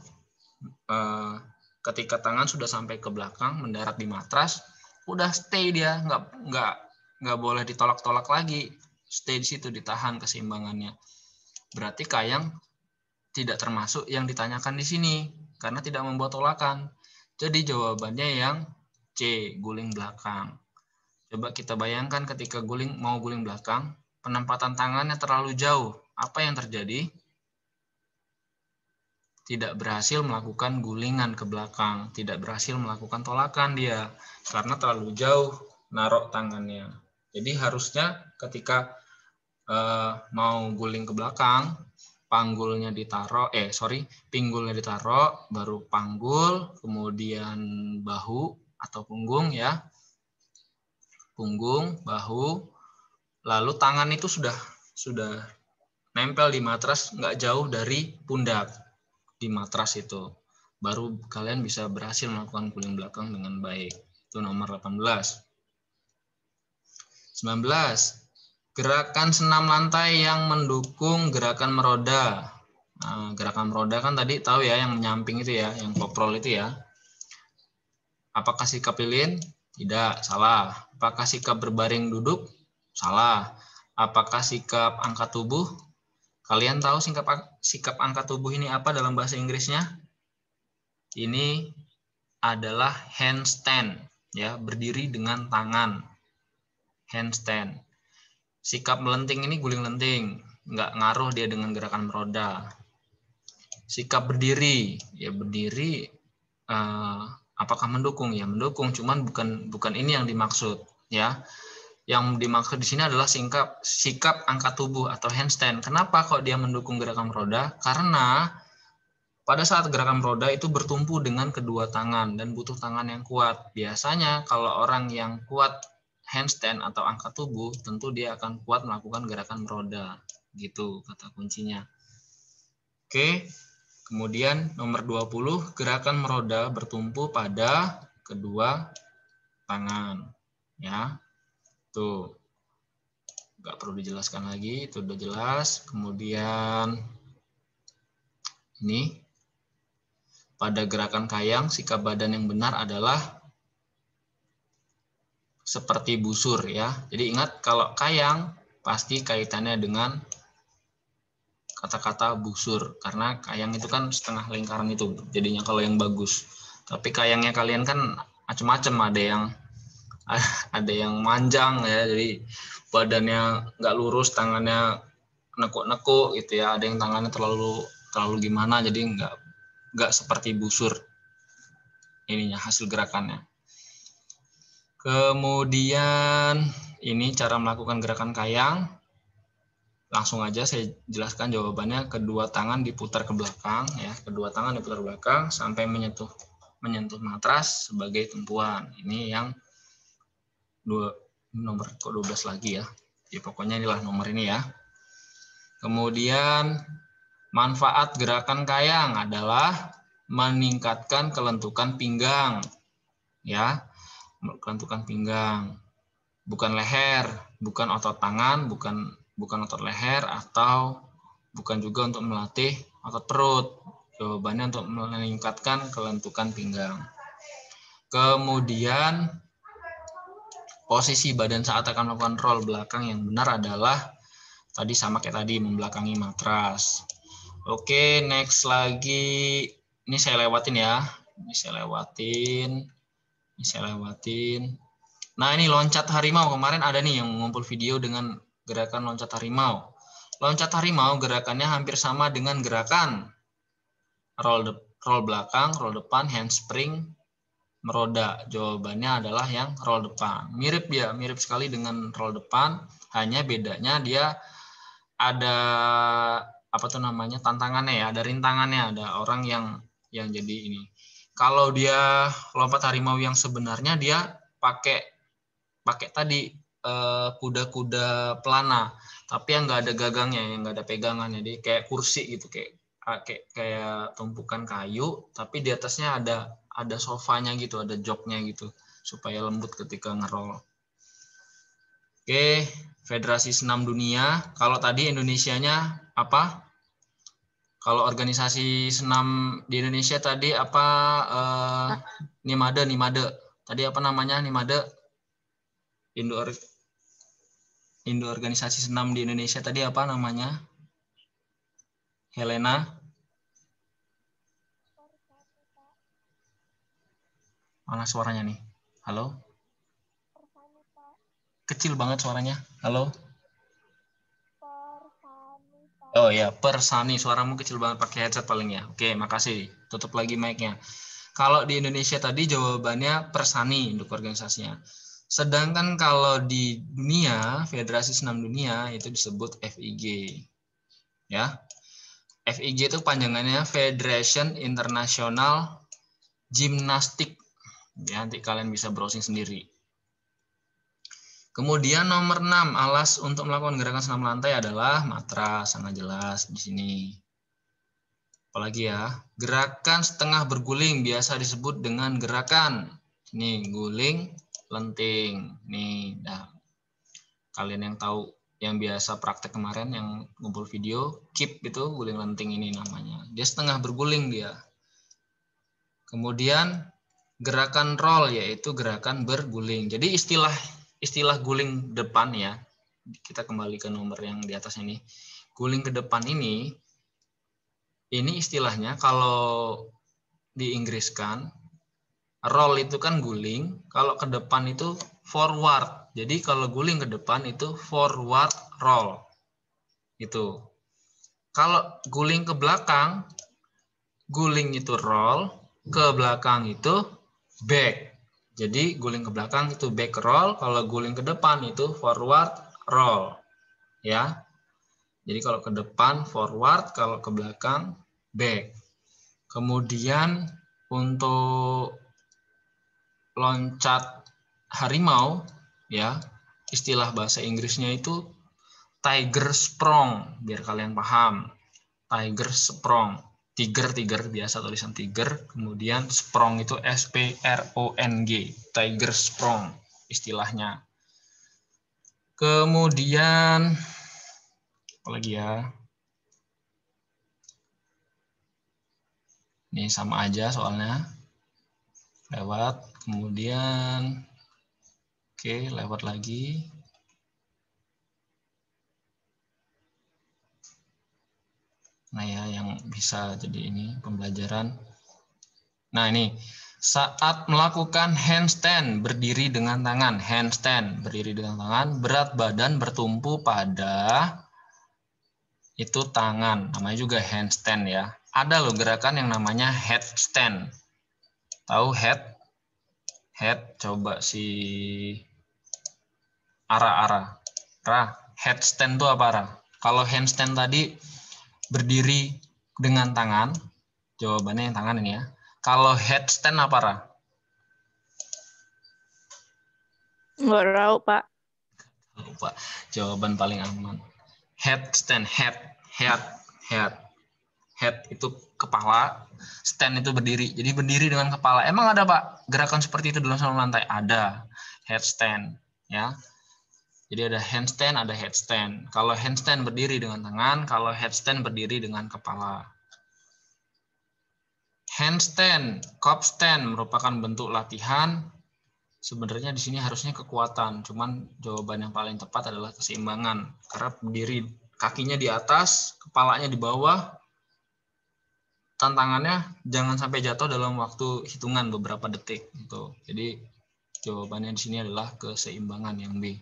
ketika tangan sudah sampai ke belakang, mendarat di matras, udah stay dia, nggak boleh ditolak-tolak lagi. Stay di situ, ditahan keseimbangannya. Berarti kayang tidak termasuk yang ditanyakan di sini karena tidak membuat tolakan. Jadi jawabannya yang C, guling belakang. Coba kita bayangkan ketika mau guling belakang, penempatan tangannya terlalu jauh. Apa yang terjadi? Tidak berhasil melakukan gulingan ke belakang, tidak berhasil melakukan tolakan dia karena terlalu jauh naruh tangannya. Jadi harusnya ketika mau guling ke belakang, pinggulnya ditaruh, baru panggul, kemudian bahu atau punggung ya. Punggung, bahu, lalu tangan itu sudah nempel di matras, nggak jauh dari pundak di matras itu. Baru kalian bisa berhasil melakukan guling belakang dengan baik. Itu nomor 18. 19. Gerakan senam lantai yang mendukung gerakan meroda. Nah, gerakan meroda kan tadi tahu ya, yang menyamping itu ya, yang koprol itu ya. Apakah sikap lilin? Tidak, salah. Apakah sikap berbaring duduk? Salah. Apakah sikap angkat tubuh? Kalian tahu sikap angkat tubuh ini apa dalam bahasa Inggrisnya? Ini adalah handstand, ya, berdiri dengan tangan. Handstand. Sikap melenting ini guling lenting, nggak ngaruh dia dengan gerakan meroda. Sikap berdiri, ya berdiri, apakah mendukung? Ya mendukung, cuman bukan ini yang dimaksud, ya. Yang dimaksud di sini adalah sikap angkat tubuh atau handstand. Kenapa kok dia mendukung gerakan meroda? Karena pada saat gerakan meroda itu bertumpu dengan kedua tangan dan butuh tangan yang kuat. Biasanya kalau orang yang kuat handstand atau angkat tubuh, tentu dia akan kuat melakukan gerakan meroda. Gitu kata kuncinya. Oke, kemudian nomor 20, gerakan meroda bertumpu pada kedua tangan. Ya, tuh. Nggak perlu dijelaskan lagi, itu udah jelas. Kemudian ini, pada gerakan kayang, sikap badan yang benar adalah seperti busur ya. Jadi ingat kalau kayang pasti kaitannya dengan kata-kata busur karena kayang itu kan setengah lingkaran itu jadinya kalau yang bagus. Tapi kayangnya kalian kan macam-macam, ada yang manjang ya, jadi badannya nggak lurus, tangannya nekuk-nekuk gitu ya. Ada yang tangannya terlalu gimana, jadi nggak seperti busur ininya hasil gerakannya. Kemudian ini cara melakukan gerakan kayang. Langsung aja saya jelaskan jawabannya. Kedua tangan diputar ke belakang ya, kedua tangan diputar ke belakang sampai menyentuh matras sebagai tumpuan. Ini yang nomor 12 lagi ya. Ya pokoknya inilah nomor ini ya. Kemudian manfaat gerakan kayang adalah meningkatkan kelentukan pinggang ya. Kelentukan pinggang, bukan leher, bukan otot tangan, bukan otot leher, atau bukan juga untuk melatih otot perut. Jawabannya untuk meningkatkan kelentukan pinggang. Kemudian posisi badan saat akan melakukan roll belakang yang benar adalah tadi sama kayak tadi, membelakangi matras. Oke, next lagi. Ini saya lewatin ya. Ini saya lewatin. Nah, ini loncat harimau. Kemarin ada nih yang ngumpul video dengan gerakan loncat harimau. Loncat harimau gerakannya hampir sama dengan gerakan roll belakang, roll depan, handspring, meroda. Jawabannya adalah yang roll depan. Mirip ya, mirip sekali dengan roll depan. Hanya bedanya dia ada tantangannya ya, ada rintangannya, ada orang yang jadi ini. Kalau dia lompat harimau yang sebenarnya dia pakai tadi kuda-kuda pelana, tapi yang nggak ada gagangnya, yang nggak ada pegangan, jadi kayak kursi gitu, kayak tumpukan kayu, tapi di atasnya ada sofanya gitu, ada joknya gitu, supaya lembut ketika ngerol. Oke, Federasi Senam Dunia. Kalau tadi Indonesianya apa? Kalau organisasi senam di Indonesia tadi apa? NIMADE. Tadi apa namanya NIMADE? Indo organisasi senam di Indonesia tadi apa namanya? Helena? Mana suaranya nih? Halo? Kecil banget suaranya. Halo? Oh ya, Persani. Suaramu kecil banget, pakai headset paling ya. Oke, makasih. Tutup lagi mic-nya. Kalau di Indonesia tadi jawabannya Persani untuk organisasinya. Sedangkan kalau di dunia, Federasi Senam Dunia itu disebut FIG. Ya. FIG itu panjangannya Federation International Gymnastic. Ya, nanti kalian bisa browsing sendiri. Kemudian nomor 6, alas untuk melakukan gerakan senam lantai adalah matras, sangat jelas di sini. Apalagi ya, gerakan setengah berguling biasa disebut dengan gerakan ini guling lenting. Nih, nah, kalian yang tahu yang biasa praktek kemarin yang ngumpul video, keep itu guling lenting ini namanya. Dia setengah berguling dia. Kemudian gerakan roll yaitu gerakan berguling. Jadi istilah guling depan ya, kita kembali ke nomor yang di atas ini. Guling ke depan ini istilahnya kalau diinggriskan, roll itu kan guling, kalau ke depan itu forward. Jadi kalau guling ke depan itu forward roll. Itu. Kalau guling ke belakang, guling itu roll, ke belakang itu back. Jadi guling ke belakang itu back roll, kalau guling ke depan itu forward roll. Ya. Jadi kalau ke depan forward, kalau ke belakang back. Kemudian untuk loncat harimau ya, istilah bahasa Inggrisnya itu tiger sprong, biar kalian paham. Tiger sprong. Tiger biasa tulisan tiger, kemudian sprong itu SPRONG, tiger sprong istilahnya. Kemudian apa lagi ya? Ini sama aja soalnya. Lewat, kemudian oke, lewat lagi. Nah ya, yang bisa jadi ini pembelajaran. Nah ini, saat melakukan handstand berdiri dengan tangan, handstand berdiri dengan tangan, berat badan bertumpu pada itu tangan, namanya juga handstand ya. Ada loh gerakan yang namanya headstand. Tahu head? Head, coba si Ara. Headstand itu apa, Ara? Kalau handstand tadi berdiri dengan tangan, jawabannya yang tangan ini ya. Kalau headstand apa, Ra? Nggak tahu, Pak. Lupa. Jawaban paling aman. Headstand, head itu kepala, stand itu berdiri. Jadi berdiri dengan kepala. Emang ada, Pak, gerakan seperti itu dalam senam lantai? Ada. Headstand, ya. Jadi ada handstand, ada headstand. Kalau handstand berdiri dengan tangan, kalau headstand berdiri dengan kepala. Handstand, copstand merupakan bentuk latihan. Sebenarnya di sini harusnya kekuatan, cuman jawaban yang paling tepat adalah keseimbangan. Karena berdiri kakinya di atas, kepalanya di bawah. Tantangannya jangan sampai jatuh dalam waktu hitungan beberapa detik. Gitu. Jadi jawabannya di sini adalah keseimbangan yang B.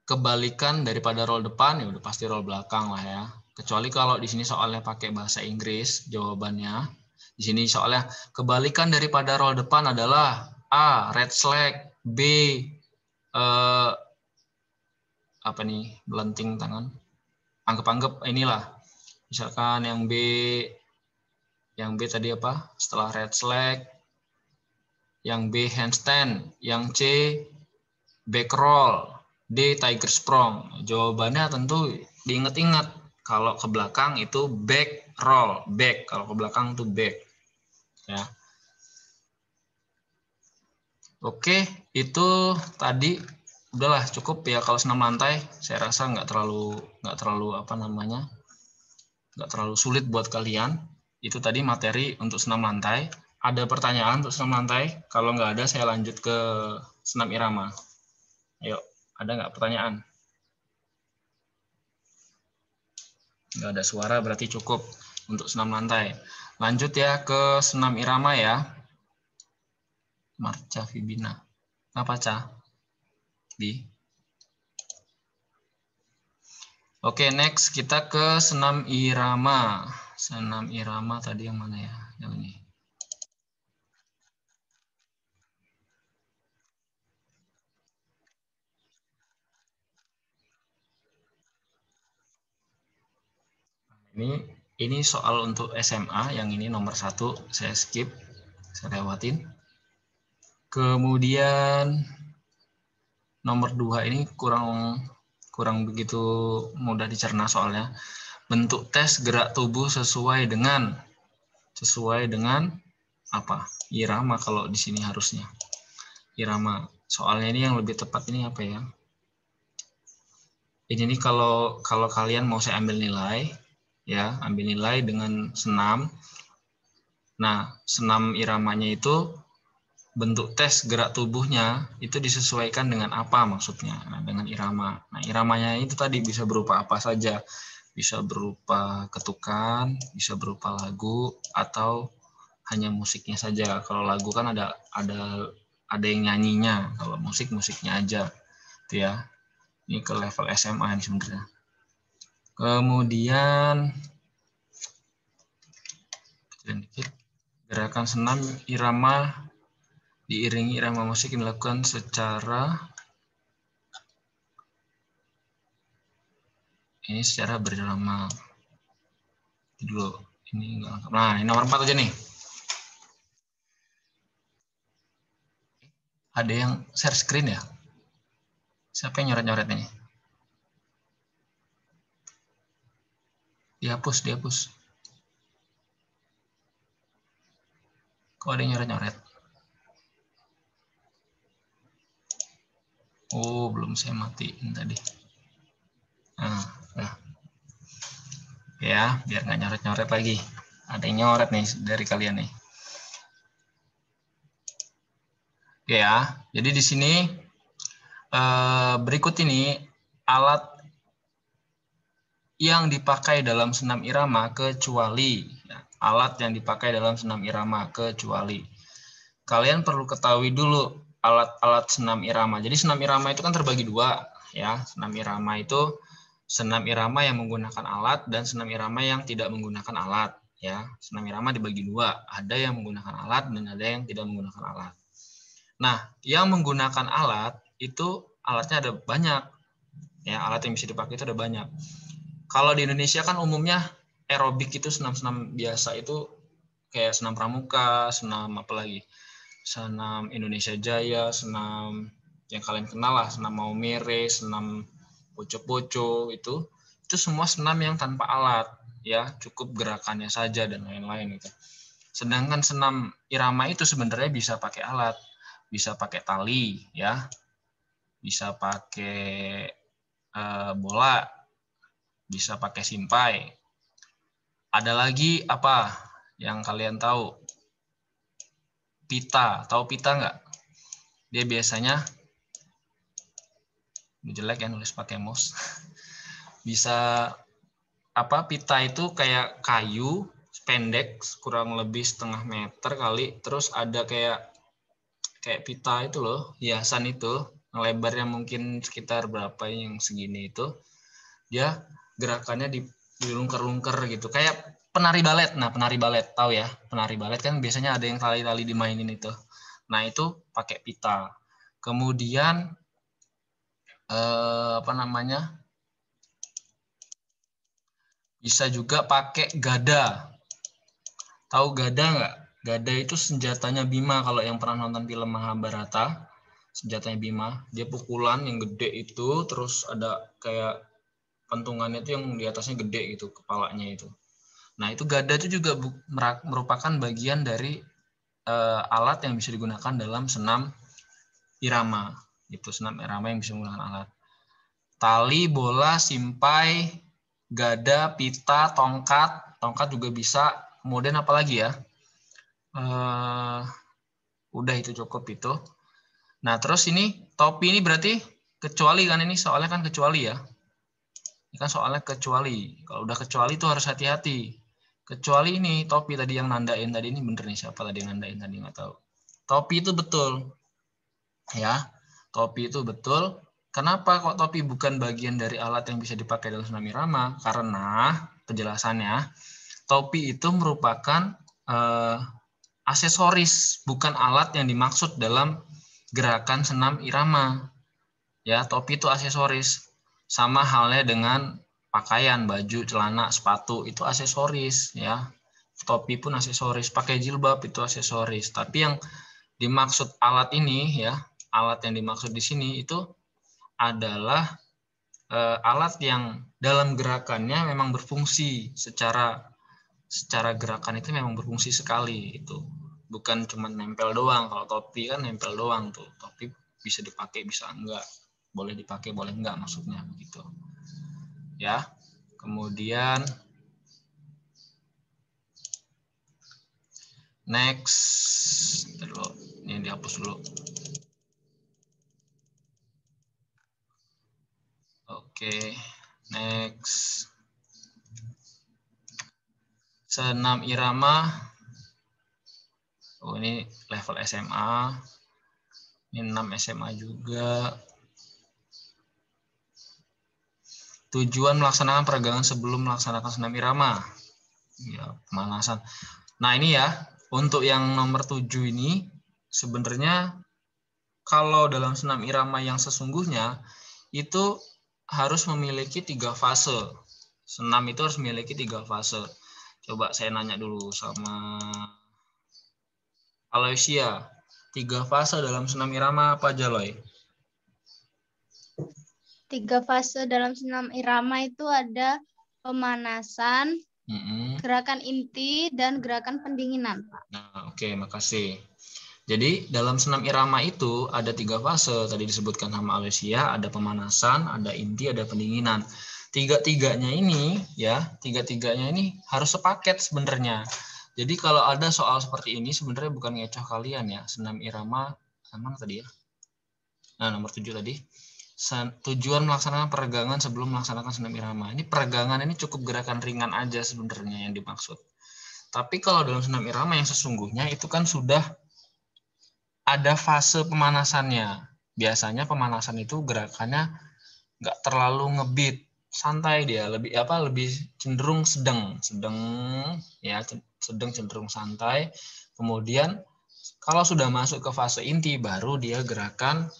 Kebalikan daripada roll depan ya udah pasti roll belakang lah ya. Kecuali kalau di sini soalnya pakai bahasa Inggris jawabannya. Di sini soalnya kebalikan daripada roll depan adalah A, red flag, B, apa nih, belenting tangan. Anggap inilah. Misalkan yang B tadi apa? Setelah red flag, yang B handstand, yang C back roll, D tiger sprong. Jawabannya tentu diingat-ingat. Kalau ke belakang itu back roll, back. Kalau ke belakang itu back. Ya. Oke, itu tadi udahlah cukup ya kalau senam lantai. Saya rasa nggak terlalu apa namanya, nggak terlalu sulit buat kalian. Itu tadi materi untuk senam lantai. Ada pertanyaan untuk senam lantai? Kalau nggak ada, saya lanjut ke senam irama. Ayo. Ada nggak pertanyaan? Nggak ada suara berarti cukup untuk senam lantai. Lanjut ya ke senam irama ya. Marca Vibina. Apa, Ca? Bi? Oke, next kita ke senam irama. Senam irama tadi yang mana ya? Yang ini. Ini soal untuk SMA, yang ini nomor 1 saya skip, saya lewatin. Kemudian nomor 2 ini kurang begitu mudah dicerna soalnya. Bentuk tes gerak tubuh sesuai dengan apa? Irama kalau di sini harusnya. Irama. Soalnya ini yang lebih tepat ini apa ya? Ini nih kalau kalian mau saya ambil nilai, ya, ambil nilai dengan senam. Nah, senam iramanya itu bentuk tes gerak tubuhnya itu disesuaikan dengan apa maksudnya? Nah, dengan irama. Nah, iramanya itu tadi bisa berupa apa saja. Bisa berupa ketukan, bisa berupa lagu, atau hanya musiknya saja. Kalau lagu kan ada yang nyanyinya, kalau musiknya aja. Itu ya. Ini ke level SMA ini sebenarnya. Kemudian gerakan senam irama diiringi irama musik yang dilakukan secara berirama. Dulu ini enggak lengkap. Nah, ini nomor 4 aja nih. Ada yang share screen ya? Siapa yang nyoret-nyoret ini? Dihapus. Kok ada yang nyoret-nyoret? Oh, belum saya matiin tadi. Nah. Ya, biar nggak nyoret-nyoret lagi. Ada yang nyoret nih dari kalian nih. Oke ya, jadi di sini berikut ini alat yang dipakai dalam senam irama kecuali alat yang dipakai dalam senam irama kecuali. Kalian perlu ketahui dulu alat-alat senam irama. Jadi senam irama itu kan terbagi 2 ya. Senam irama itu senam irama yang menggunakan alat dan senam irama yang tidak menggunakan alat ya. Senam irama dibagi 2, ada yang menggunakan alat dan ada yang tidak menggunakan alat. Nah, yang menggunakan alat itu alatnya ada banyak. Ya, alat yang bisa dipakai itu ada banyak. Kalau di Indonesia kan umumnya aerobik itu senam-senam biasa itu kayak senam pramuka, senam apa lagi? Senam Indonesia Jaya, senam yang kalian kenal lah, senam Maumere, senam Poco-Poco itu semua senam yang tanpa alat ya, cukup gerakannya saja dan lain-lain gitu. Sedangkan senam irama itu sebenarnya bisa pakai alat. Bisa pakai tali ya, bisa pakai bola, bisa pakai simpai. Ada lagi apa yang kalian tahu? Pita, tahu pita nggak? Dia biasanya jelek ya nulis pakai mouse. Bisa apa? Pita itu kayak kayu pendek, kurang lebih 0,5 meter kali, terus ada kayak pita itu loh, hiasan itu, lebarnya mungkin sekitar berapa yang segini itu, dia gerakannya dilungker-lungker gitu, kayak penari balet. Nah, penari balet tahu ya, penari balet kan biasanya ada yang tali-tali dimainin itu. Nah, itu pakai pita. Kemudian bisa juga pakai gada. Tahu gada nggak? Gada itu senjatanya Bima, kalau yang pernah nonton film Mahabharata, senjatanya Bima, dia pukulan yang gede itu, terus ada kayak pentungannya itu yang di atasnya gede gitu, kepalanya itu. Nah, itu gada itu juga merupakan bagian dari alat yang bisa digunakan dalam senam irama. Itu senam irama yang bisa menggunakan alat. Tali, bola, simpai, gada, pita, tongkat juga bisa. Kemudian apa lagi ya? Udah itu cukup itu. Nah, terus ini topi ini berarti kecuali kan, ini soalnya kan kecuali ya. Ini kan soalnya kecuali. Kalau udah kecuali itu harus hati-hati. Kecuali ini topi tadi yang nandain tadi, ini bener nih, siapa tadi yang nandain tadi nggak tahu. Topi itu betul. Ya, topi itu betul. Kenapa kok topi bukan bagian dari alat yang bisa dipakai dalam senam irama? Karena penjelasannya, topi itu merupakan aksesoris, bukan alat yang dimaksud dalam gerakan senam irama. Ya, topi itu aksesoris. Sama halnya dengan pakaian, baju, celana, sepatu itu aksesoris, ya. Topi pun aksesoris, pakai jilbab itu aksesoris. Tapi yang dimaksud alat ini, ya, alat yang dimaksud di sini itu adalah alat yang dalam gerakannya memang berfungsi secara gerakan itu memang berfungsi sekali itu. Bukan cuma nempel doang. Kalau topi kan nempel doang tuh. Topi bisa dipakai, bisa enggak. Boleh dipakai, boleh enggak maksudnya begitu. Ya. Kemudian next. Dulu. Ini dihapus dulu. Oke, next. Senam irama. Oh, ini level SMA. Ini 6 SMA juga. Tujuan melaksanakan peregangan sebelum melaksanakan senam irama. Ya, pemanasan. Nah, ini ya, untuk yang nomor 7 ini sebenarnya kalau dalam senam irama yang sesungguhnya itu harus memiliki 3 fase. Senam itu harus memiliki 3 fase. Coba saya nanya dulu sama Aloysia. 3 fase dalam senam irama apa aja, Loy? 3 fase dalam senam irama itu ada pemanasan, gerakan inti, dan gerakan pendinginan, Pak. Nah, oke, makasih. Jadi dalam senam irama itu ada 3 fase, tadi disebutkan sama Aloysia, ada pemanasan, ada inti, ada pendinginan. Tiga-tiganya ini harus sepaket sebenarnya. Jadi kalau ada soal seperti ini sebenarnya bukan ngecoh kalian ya. Senam irama mana tadi ya? Nah, nomor 7 tadi. Tujuan melaksanakan peregangan sebelum melaksanakan senam irama. Ini peregangan ini cukup gerakan ringan aja sebenarnya yang dimaksud. Tapi kalau dalam senam irama yang sesungguhnya itu kan sudah ada fase pemanasannya. Biasanya pemanasan itu gerakannya nggak terlalu ngebeat, santai dia, lebih cenderung sedang cenderung santai. Kemudian kalau sudah masuk ke fase inti baru dia gerakan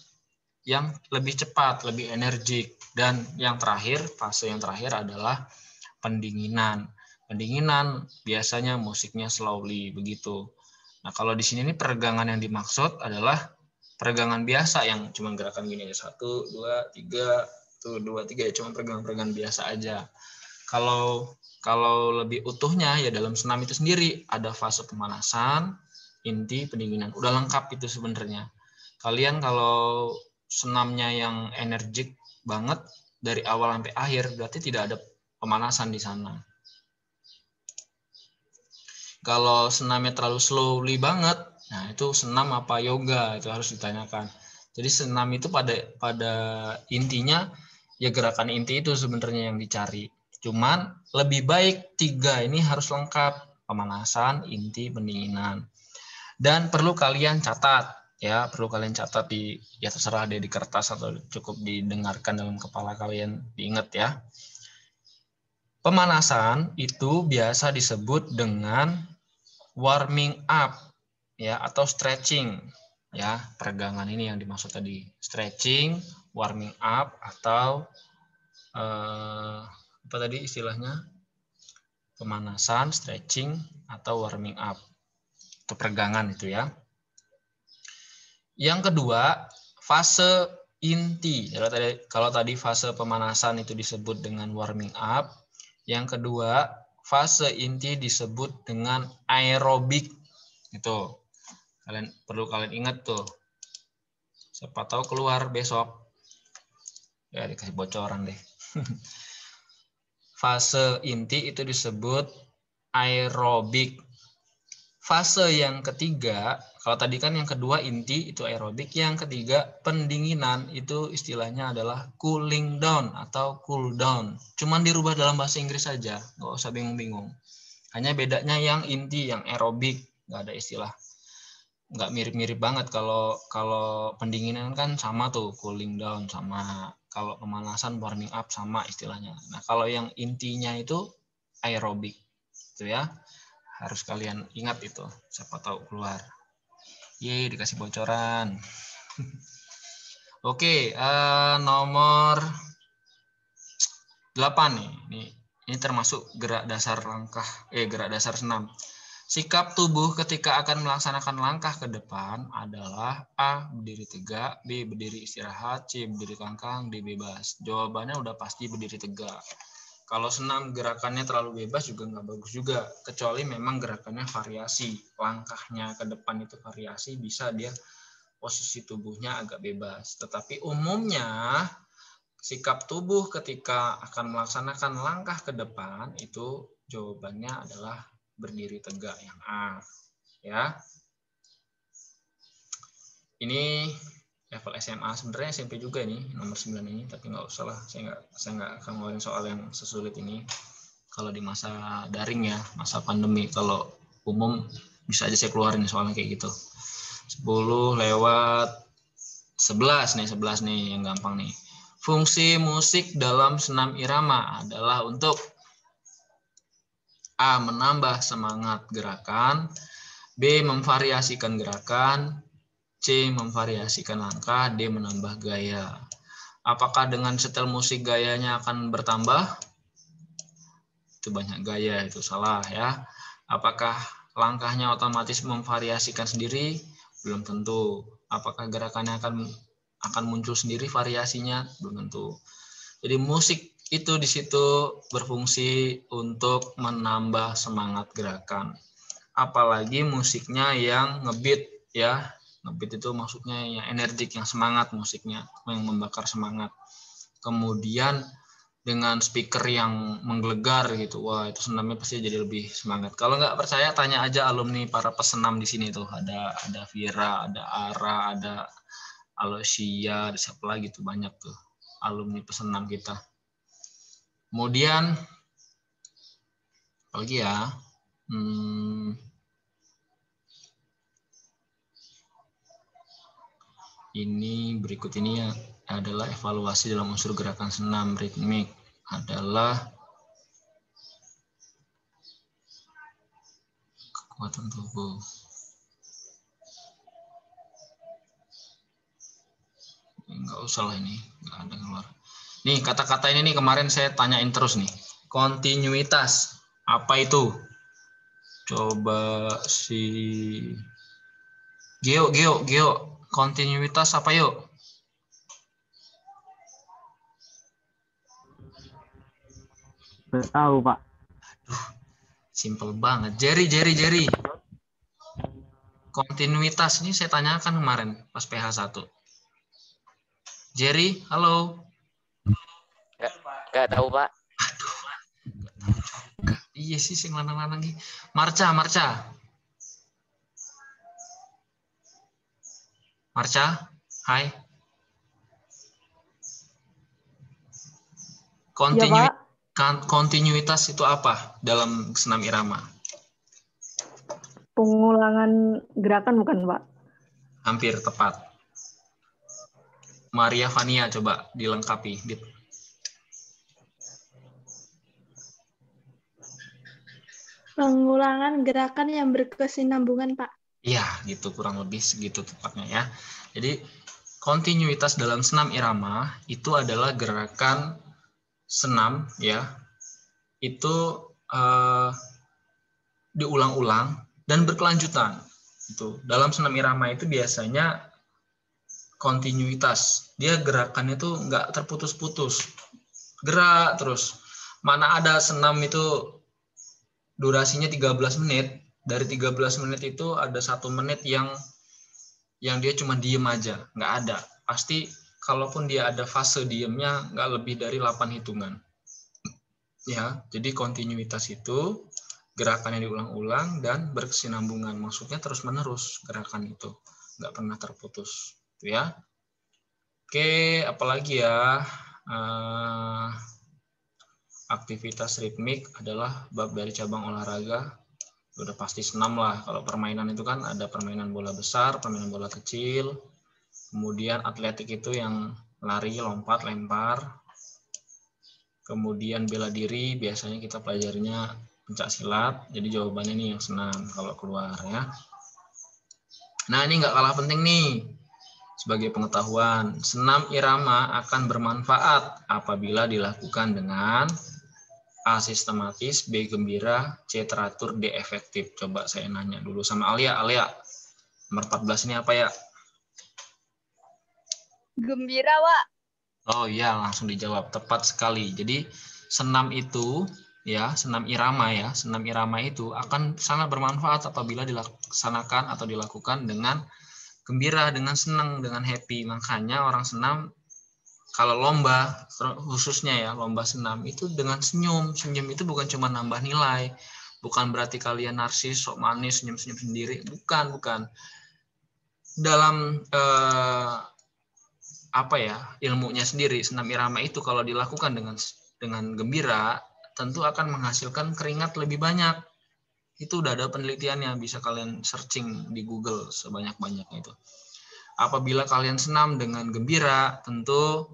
yang lebih cepat, lebih energik. Dan yang terakhir, fase yang terakhir adalah pendinginan. Pendinginan biasanya musiknya slowly begitu. Nah, kalau di sini nih peregangan yang dimaksud adalah peregangan biasa yang cuma gerakan gini aja, 1, 2, 3, 1, 2, 3 ya, cuma peregangan biasa aja. Kalau lebih utuhnya ya dalam senam itu sendiri ada fase pemanasan, inti, pendinginan. Udah lengkap itu sebenarnya. Kalian kalau senamnya yang energik banget dari awal sampai akhir berarti tidak ada pemanasan di sana. Kalau senamnya terlalu slowly banget, nah itu senam apa yoga itu harus ditanyakan. Jadi senam itu pada intinya ya gerakan inti itu sebenarnya yang dicari. Cuman lebih baik 3 ini harus lengkap, pemanasan, inti, pendinginan. Dan perlu kalian catat ya, ya terserah deh di kertas atau cukup didengarkan dalam kepala kalian, diingat ya. Pemanasan itu biasa disebut dengan warming up ya atau stretching ya. Peregangan ini yang dimaksud tadi, stretching, warming up atau apa tadi istilahnya, pemanasan, stretching atau warming up. Itu peregangan itu ya. Yang kedua, fase inti. Kalau tadi fase pemanasan itu disebut dengan warming up, yang kedua fase inti disebut dengan aerobik. Itu perlu kalian ingat tuh. Siapa tahu keluar besok. Ya dikasih bocoran deh. Fase inti itu disebut aerobik. Fase yang ketiga, kalau tadi kan yang kedua inti itu aerobik, yang ketiga pendinginan itu istilahnya adalah cooling down atau cool down. Cuman dirubah dalam bahasa Inggris saja, nggak usah bingung-bingung. Hanya bedanya yang inti, yang aerobik, nggak ada istilah nggak mirip-mirip banget. Kalau pendinginan kan sama tuh, cooling down sama, kalau pemanasan warming up sama istilahnya. Nah, kalau yang intinya itu aerobik itu ya, harus kalian ingat itu, siapa tahu keluar. Dikasih bocoran. Oke, nomor 8 nih. Ini termasuk gerak dasar gerak dasar senam. Sikap tubuh ketika akan melaksanakan langkah ke depan adalah A. Berdiri tegak, B. Berdiri istirahat, C. Berdiri kangkang, D. Bebas. Jawabannya udah pasti berdiri tegak. Kalau senam gerakannya terlalu bebas juga nggak bagus juga, kecuali memang gerakannya variasi. Langkahnya ke depan itu variasi, bisa dia posisi tubuhnya agak bebas. Tetapi umumnya sikap tubuh ketika akan melaksanakan langkah ke depan itu jawabannya adalah berdiri tegak, yang A. Ya. Ini level SMA, sebenarnya SMP juga ini, nomor 9 ini, tapi nggak usah lah, saya nggak akan ngeluarin soal yang sesulit ini. Kalau di masa daring ya, masa pandemi, kalau umum bisa aja saya keluarin soalnya kayak gitu. 10 lewat 11 nih yang gampang nih. Fungsi musik dalam senam irama adalah untuk A. Menambah semangat gerakan, B. Memvariasikan gerakan, C. Memvariasikan langkah, D. Menambah gaya. Apakah dengan setel musik gayanya akan bertambah? Itu banyak gaya, itu salah ya. Apakah langkahnya otomatis memvariasikan sendiri? Belum tentu. Apakah gerakannya akan muncul sendiri variasinya? Belum tentu. Jadi musik itu di situ berfungsi untuk menambah semangat gerakan. Apalagi musiknya yang ngebeat ya. Ngebeat itu maksudnya yang energik, yang semangat musiknya, yang membakar semangat. Kemudian dengan speaker yang menggelegar gitu, wah itu senamnya pasti jadi lebih semangat. Kalau nggak percaya tanya aja alumni para pesenam di sini tuh, ada Vira, ada Ara, ada Alosia, ada siapa lagi tuh, banyak tuh alumni pesenam kita. Kemudian apalagi ya, ini berikut ini ya, adalah evaluasi dalam unsur gerakan senam ritmik adalah kekuatan tubuh. Enggak usah lah ini, enggak ada keluar. Nih kata-kata ini nih kemarin saya tanyain terus nih. Kontinuitas, apa itu? Coba si Geo, kontinuitas apa yuk? Tahu Pak. Aduh, simple banget. Jerry. Kontinuitas ini saya tanyakan kemarin pas PH1. Jerry, halo. Gak tahu Pak. Aduh, iya sih sing lanang-lanang nih. Marca. Hai. Kontinuitas itu apa dalam senam irama? Pengulangan gerakan bukan, Pak? Hampir tepat. Maria Vania coba dilengkapi. Pengulangan gerakan yang berkesinambungan, Pak. Iya, gitu kurang lebih segitu tepatnya ya. Jadi kontinuitas dalam senam irama itu adalah gerakan senam ya. Itu diulang-ulang dan berkelanjutan. Itu dalam senam irama itu biasanya kontinuitas. Dia gerakannya tuh nggak terputus-putus. Gerak terus. Mana ada senam itu durasinya 13 menit. Dari 13 menit itu ada 1 menit yang dia cuma diem aja. Nggak ada. Pasti kalaupun dia ada fase diemnya nggak lebih dari 8 hitungan. Ya, jadi kontinuitas itu gerakannya diulang-ulang dan berkesinambungan. Maksudnya terus-menerus gerakan itu. Nggak pernah terputus. Itu ya. Oke, apalagi ya? Aktivitas ritmik adalah bab dari cabang olahraga Udah pasti senam lah. Kalau permainan itu kan ada permainan bola besar, permainan bola kecil, kemudian atletik itu yang lari, lompat, lempar, kemudian bela diri, biasanya kita pelajarinya pencak silat, jadi jawabannya nih yang senam kalau keluar ya. Nah ini nggak kalah penting nih, sebagai pengetahuan, senam irama akan bermanfaat apabila dilakukan dengan A. Sistematis, B. Gembira, C. Teratur, D. Efektif. Coba saya nanya dulu sama Alia. Alia, nomor 14 ini apa ya? Gembira, Wak. Oh iya, langsung dijawab. Tepat sekali. Jadi senam itu, ya, senam irama itu akan sangat bermanfaat apabila dilaksanakan atau dilakukan dengan gembira, dengan senang, dengan happy. Makanya orang senam kalau lomba, khususnya ya lomba senam itu dengan senyum. Senyum itu bukan cuma nambah nilai, bukan berarti kalian narsis, sok manis, senyum-senyum sendiri. Bukan. Dalam ilmunya sendiri, senam irama itu kalau dilakukan dengan gembira, tentu akan menghasilkan keringat lebih banyak. Itu udah ada penelitiannya, bisa kalian searching di Google sebanyak-banyaknya itu. Apabila kalian senam dengan gembira, tentu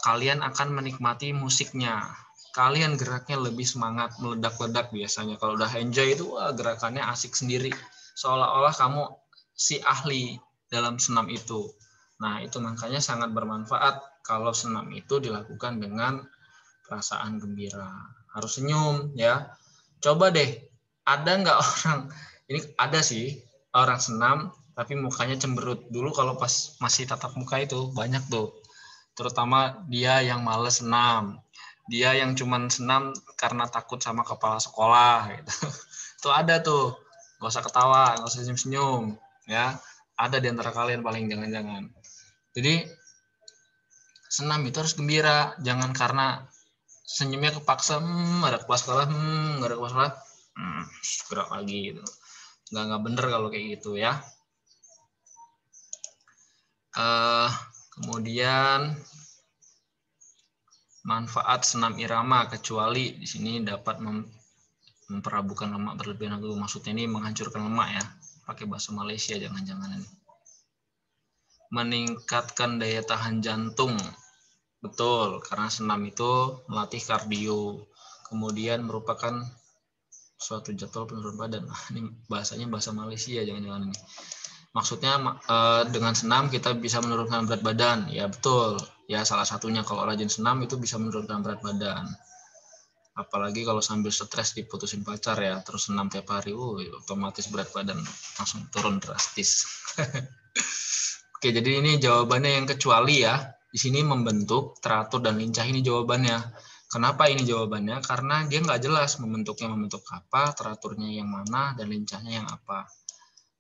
kalian akan menikmati musiknya. Kalian geraknya lebih semangat, meledak-ledak biasanya. Kalau udah enjoy itu gerakannya asik sendiri. Seolah-olah kamu si ahli dalam senam itu. Nah, itu makanya sangat bermanfaat kalau senam itu dilakukan dengan perasaan gembira. Harus senyum ya. Coba deh, ada nggak orang, ini ada sih orang senam tapi mukanya cemberut. Dulu kalau pas masih tatap muka itu banyak tuh. Terutama dia yang males senam, dia yang cuman senam karena takut sama kepala sekolah gitu. Itu ada tuh, nggak usah ketawa, nggak usah senyum-senyum ya. Ada di antara kalian paling jangan-jangan. Jadi senam itu harus gembira, jangan karena senyumnya kepaksa, ada kepala sekolah, nggak ada kepala sekolah, gerak lagi gitu. Nggak bener kalau kayak gitu ya. Kemudian manfaat senam irama, kecuali di sini dapat memperabukan lemak berlebihan. Maksudnya ini menghancurkan lemak ya, pakai bahasa Malaysia jangan-jangan ini. Meningkatkan daya tahan jantung, betul, karena senam itu melatih kardio. Kemudian merupakan suatu jadwal penurunan badan. Ini bahasanya bahasa Malaysia jangan-jangan ini. Maksudnya dengan senam kita bisa menurunkan berat badan, ya betul. Ya salah satunya kalau rajin senam itu bisa menurunkan berat badan. Apalagi kalau sambil stres diputusin pacar ya, terus senam tiap hari, otomatis berat badan langsung turun drastis. Oke, jadi ini jawabannya yang kecuali ya. Di sini membentuk, teratur, dan lincah ini jawabannya. Kenapa ini jawabannya? Karena dia nggak jelas membentuknya membentuk apa, teraturnya yang mana, dan lincahnya yang apa.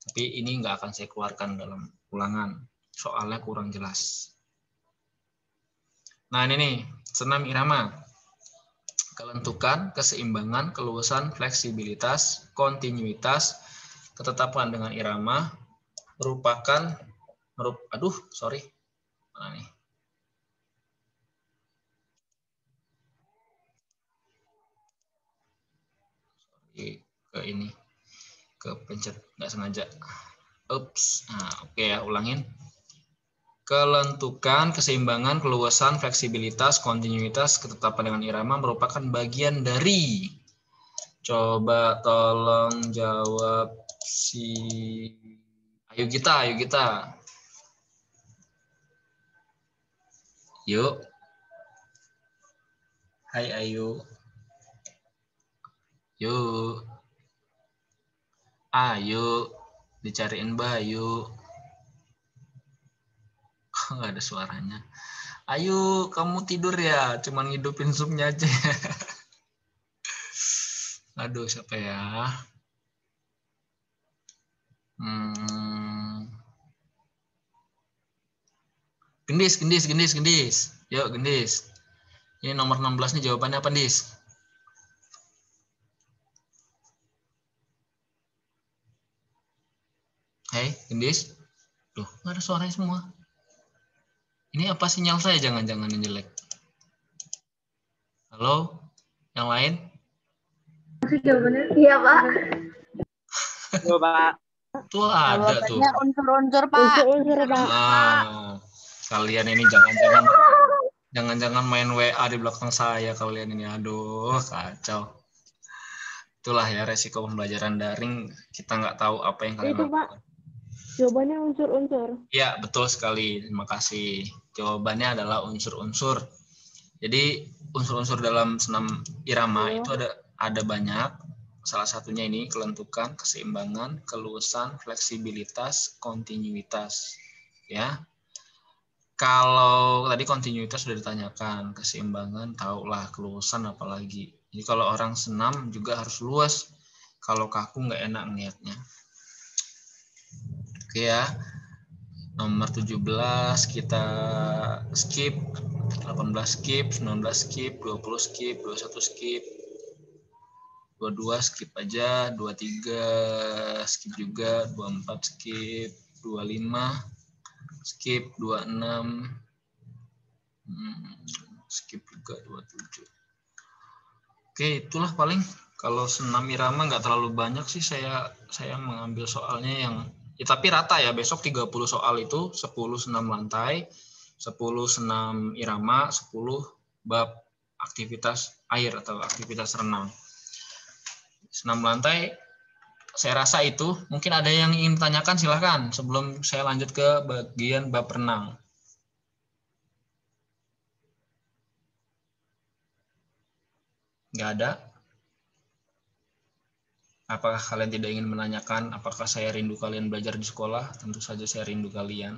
Tapi ini nggak akan saya keluarkan dalam ulangan, soalnya kurang jelas. Nah ini nih, senam irama. Kelentukan, keseimbangan, keluasan, fleksibilitas, kontinuitas, ketetapan dengan irama merupakan mana nih? Kepencet nggak sengaja. Oke ya, ulangin. Kelentukan, keseimbangan, keluasan, fleksibilitas, kontinuitas, ketetapan dengan irama merupakan bagian dari. Coba tolong jawab Ayu Gita. Yuk. Hai Ayu. Yuk. Ayo, dicariin Bayu. Nggak ada suaranya. Ayo, kamu tidur ya? Cuman ngidupin Zoom-nya aja. Aduh, siapa ya? Gendis. Yuk, Gendis. Ini nomor 16 nih jawabannya apa, Gendis? Hai, Gendis. Loh, nggak ada suaranya semua. Ini apa sinyal saya jangan-jangan yang jelek? Halo? Yang lain? Jawabannya iya, Pak. Tuh, Pak. Tuh ada tuh. Jawabannya unsur-unsur, Pak. Unsur-unsur, Pak. Kalian ini jangan-jangan main WA di belakang saya kalian ini. Aduh, kacau. Itulah ya resiko pembelajaran daring. Kita nggak tahu apa yang kalian Itu, lakukan. Pak. Jawabannya unsur-unsur. Ya, betul sekali. Terima kasih. Jawabannya adalah unsur-unsur. Jadi unsur-unsur dalam senam irama itu ada banyak. Salah satunya ini kelentukan, keseimbangan, keluasan, fleksibilitas, kontinuitas. Ya. Kalau tadi kontinuitas sudah ditanyakan, keseimbangan tahulah, keluasan apalagi. Jadi kalau orang senam juga harus luas. Kalau kaku nggak enak niatnya. Oke ya. Nomor 17 kita skip, 18 skip, 19 skip, 20 skip, 21 skip, 22 skip aja, 23 skip juga, 24 skip, 25 skip, 26 skip juga, 27. Oke, itulah paling. Kalau senam irama nggak terlalu banyak sih, saya mengambil soalnya yang ya, tapi rata ya, besok 30 soal itu 10 senam lantai, 10 senam irama, 10 bab aktivitas air atau aktivitas renang. Senam lantai saya rasa itu. Mungkin ada yang ingin tanyakan, silahkan sebelum saya lanjut ke bagian bab renang. Nggak ada? Apakah kalian tidak ingin menanyakan apakah saya rindu kalian belajar di sekolah? Tentu saja saya rindu kalian.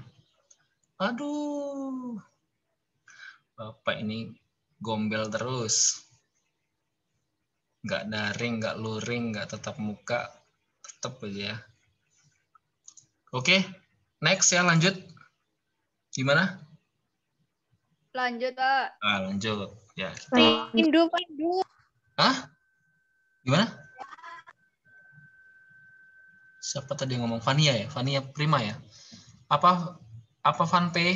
Aduh, Bapak ini gombel terus. Nggak daring, nggak luring, nggak tatap muka. Tetap aja ya. Oke, next ya, lanjut. Gimana? Lanjut, Pak. Lanjut. Ya. Rindu. Hah? Gimana? Siapa tadi yang ngomong? Vania ya? Vania Prima ya? Apa Van P?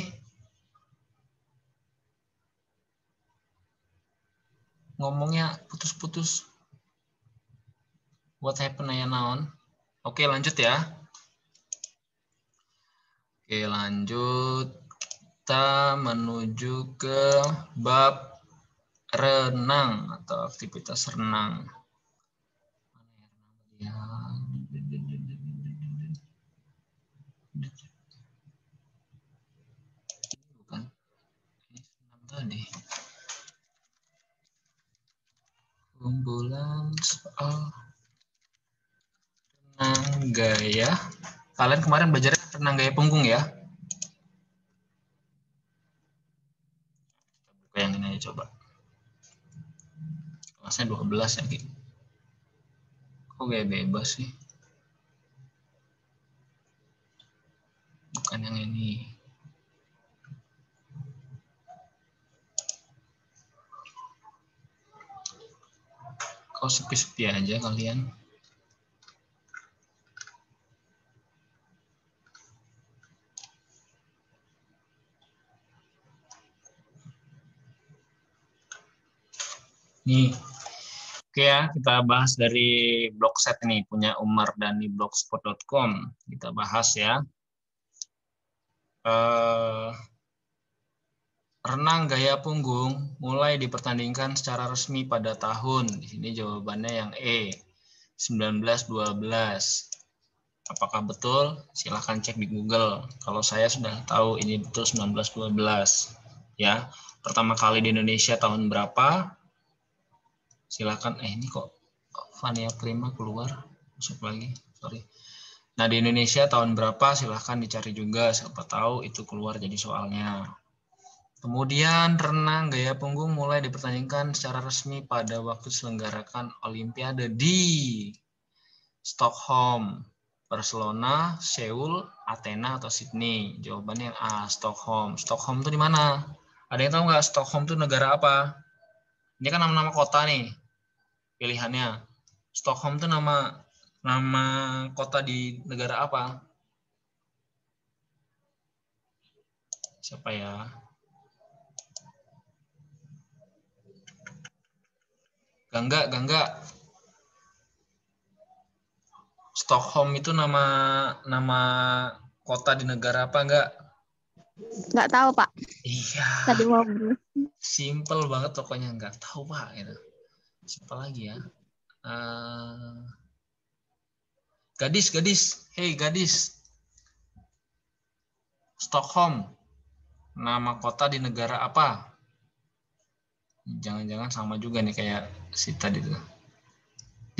Ngomongnya putus-putus. What happened ya naon? Oke, lanjut ya. Oke, lanjut. Kita menuju ke bab renang atau aktivitas renang. Bukan. Ini senam tadi. Kumpulan soal renang gaya. Kalian kemarin belajar renang gaya punggung ya? Kita buka yang ini aja coba. Kelasnya 12 ya, Ki. Kok gaya bebas sih? Bukan yang ini. Kok sepi-sepi aja kalian? Nih, oke ya, kita bahas dari blog set ini, punya Umar Dhani blogspot.com. Kita bahas ya. Renang gaya punggung mulai dipertandingkan secara resmi pada tahun. Di sini jawabannya yang E, 1912. Apakah betul? Silahkan cek di Google. Kalau saya sudah tahu ini betul 1912. Ya, pertama kali di Indonesia tahun berapa? Silakan. Ini kok Vania Prima keluar, masuk lagi. Sorry. Nah, di Indonesia tahun berapa? Silahkan dicari juga. Siapa tahu itu keluar jadi soalnya. Kemudian renang gaya punggung mulai dipertandingkan secara resmi pada waktu diselenggarakan Olimpiade di Stockholm, Barcelona, Seoul, Athena atau Sydney. Jawabannya yang A, Stockholm. Stockholm itu di mana? Ada yang tahu nggak Stockholm itu negara apa? Ini kan nama-nama kota nih. Pilihannya. Stockholm itu nama kota di negara apa? Siapa ya? Gangga. Stockholm itu nama kota di negara apa enggak? Nggak tahu, Pak. Iya. Tadi mau Simple banget pokoknya, nggak tahu Pak gitu. Siapa lagi ya? Gadis. Hey gadis. Stockholm. Nama kota di negara apa? Jangan-jangan sama juga nih kayak si tadi tuh.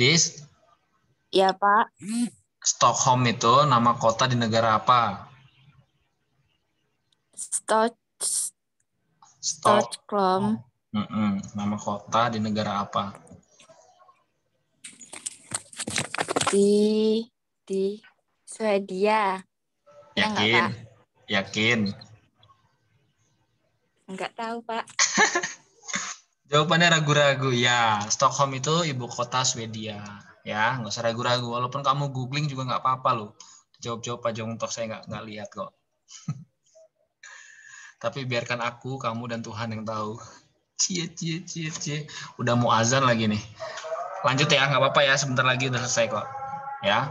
Dis? Ya, Pak. Stockholm itu nama kota di negara apa? Stockholm. Nama kota di negara apa? Di Swedia. Ya nggak, Pak? Yakin? Nggak tahu, Pak. Jawabannya ragu-ragu. Ya, Stockholm itu ibu kota Swedia. Ya, nggak usah ragu-ragu. Walaupun kamu googling juga nggak apa-apa loh. Jawab-jawab aja untuk saya nggak lihat kok. Tapi biarkan aku, kamu, dan Tuhan yang tahu. Cie. Udah mau azan lagi nih. Lanjut ya, nggak apa-apa ya. Sebentar lagi udah selesai kok. Ya.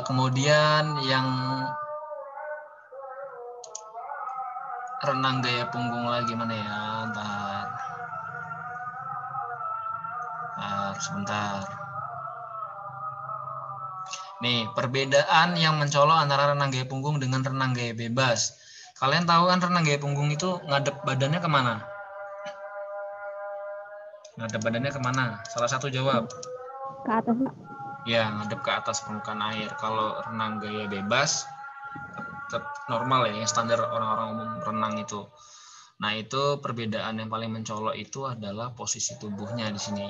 Kemudian yang renang gaya punggung lagi mana ya? Sebentar. Nih, perbedaan yang mencolok antara renang gaya punggung dengan renang gaya bebas. Kalian tahu kan renang gaya punggung itu ngadep badannya kemana? Ngadep badannya kemana? Salah satu jawab. ke atas. Ya, ngadep ke atas permukaan air. Kalau renang gaya bebas, tetap normal ya, yang standar orang-orang umum renang itu. Nah, itu perbedaan yang paling mencolok itu adalah posisi tubuhnya di sini.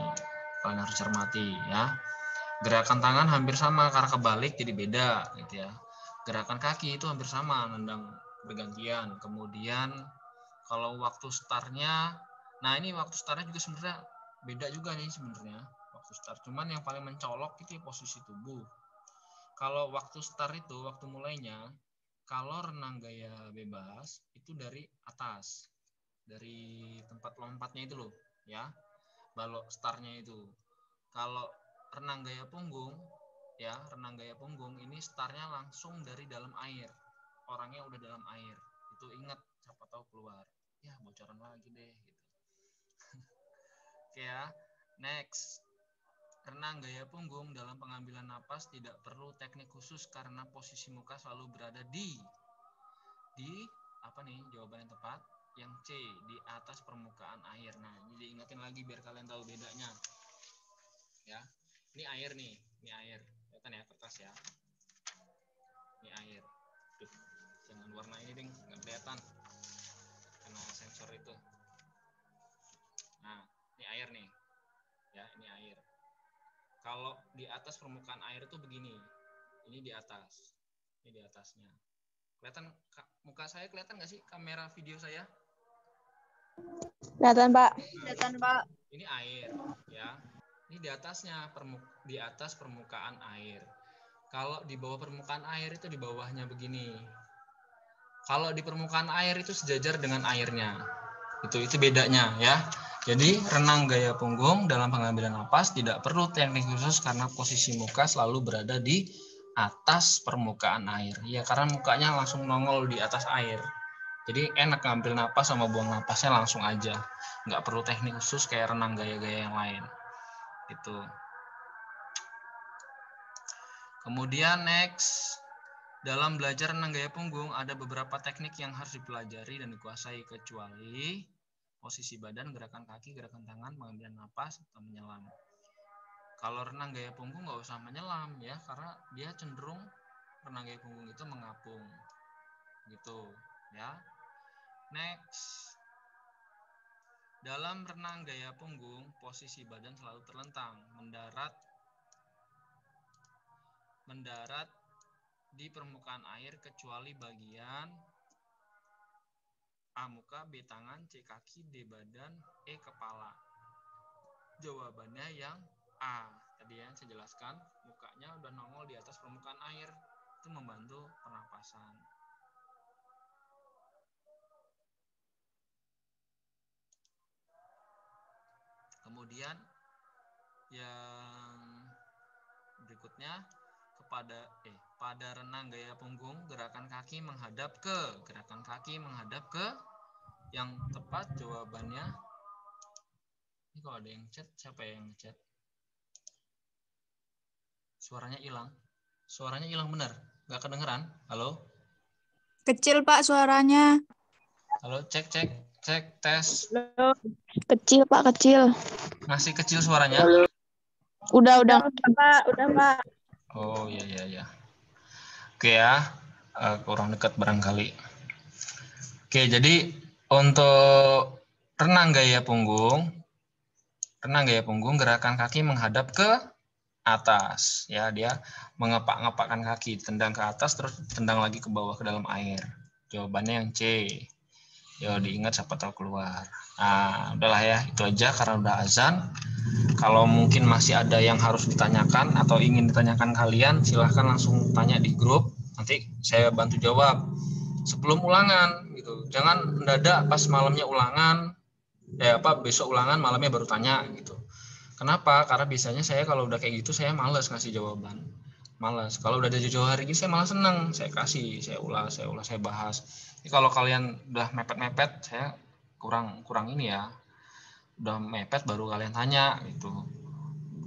Kalian harus cermati ya. Gerakan tangan hampir sama, karena kebalik jadi beda gitu ya. Gerakan kaki itu hampir sama, nendang bergantian. Kemudian kalau waktu startnya, nah ini waktu startnya juga sebenarnya beda juga nih sebenarnya waktu start. Cuman yang paling mencolok itu posisi tubuh. Kalau waktu start itu, waktu mulainya, kalau renang gaya bebas itu dari atas, dari tempat lompatnya itu loh, ya, balok startnya itu. Kalau renang gaya punggung, ya, renang gaya punggung ini startnya langsung dari dalam air, orangnya udah dalam air. Itu ingat, siapa tahu keluar. Ya, bocoran lagi deh. Gitu. Oke ya, next. Renang gaya punggung dalam pengambilan napas tidak perlu teknik khusus karena posisi muka selalu berada di apa nih jawaban yang tepat? Yang C, di atas permukaan air. Nah, jadi ingatin lagi biar kalian tahu bedanya. Ya, ini air nih, ini air. Kelihatan ya kertas ya. Ini air. Duh, jangan warna ini ding, nggak kelihatan karena sensor itu. Nah, ini air nih. Ya, ini air. Kalau di atas permukaan air itu begini. Ini di atas. Ini di atasnya. Kelihatan muka saya, kelihatan nggak sih kamera video saya? Kelihatan, Pak. Kelihatan, Pak. Ini air, ya. Ini di atasnya, di atas permukaan air. Kalau di bawah permukaan air itu di bawahnya begini. Kalau di permukaan air itu sejajar dengan airnya. Itu bedanya ya. Jadi renang gaya punggung dalam pengambilan napas tidak perlu teknik khusus karena posisi muka selalu berada di atas permukaan air. Ya karena mukanya langsung nongol di atas air. Jadi enak ngambil napas sama buang napasnya langsung aja. Nggak perlu teknik khusus kayak renang gaya-gaya yang lain. Gitu. Kemudian next. Dalam belajar renang gaya punggung ada beberapa teknik yang harus dipelajari dan dikuasai kecuali posisi badan, gerakan kaki, gerakan tangan, pengambilan napas, atau menyelam. Kalau renang gaya punggung nggak usah menyelam ya, karena dia cenderung renang gaya punggung itu mengapung, gitu ya. Next, dalam renang gaya punggung posisi badan selalu terlentang, mendarat di permukaan air kecuali bagian A muka, B tangan, C kaki, D badan, E kepala. Jawabannya yang A. Tadi yang saya jelaskan, mukanya udah nongol di atas permukaan air. Itu membantu pernapasan. Kemudian Yang berikutnya, pada renang gaya punggung, gerakan kaki menghadap ke. Gerakan kaki menghadap ke. Yang tepat jawabannya. Ini kalau ada yang chat, siapa yang chat? Suaranya hilang. Suaranya hilang benar. Nggak kedengeran. Halo? Kecil Pak suaranya. Halo, cek, tes. Kecil Pak, kecil. Masih kecil suaranya? Udah Pak, udah Pak. Oh iya. Oke ya, kurang dekat barangkali. Oke, jadi untuk renang gaya punggung gerakan kaki menghadap ke atas. Ya, dia mengepak-ngepakkan kaki, tendang ke atas terus tendang lagi ke bawah ke dalam air. Jawabannya yang C. Yo, diingat siapa tahu keluar. Nah, udahlah ya, itu aja karena udah azan. Kalau mungkin masih ada yang harus ditanyakan atau ingin ditanyakan kalian, silahkan langsung tanya di grup. Nanti saya bantu jawab sebelum ulangan gitu. Jangan mendadak pas malamnya ulangan, besok ulangan malamnya baru tanya gitu. Kenapa? Karena biasanya saya kalau udah kayak gitu saya malas ngasih jawaban. Malas. Kalau udah ada jauh hari ini saya malah seneng. Saya kasih, saya ulas, saya bahas. Jadi kalau kalian udah mepet-mepet, saya kurang ini ya. Udah mepet baru kalian tanya gitu.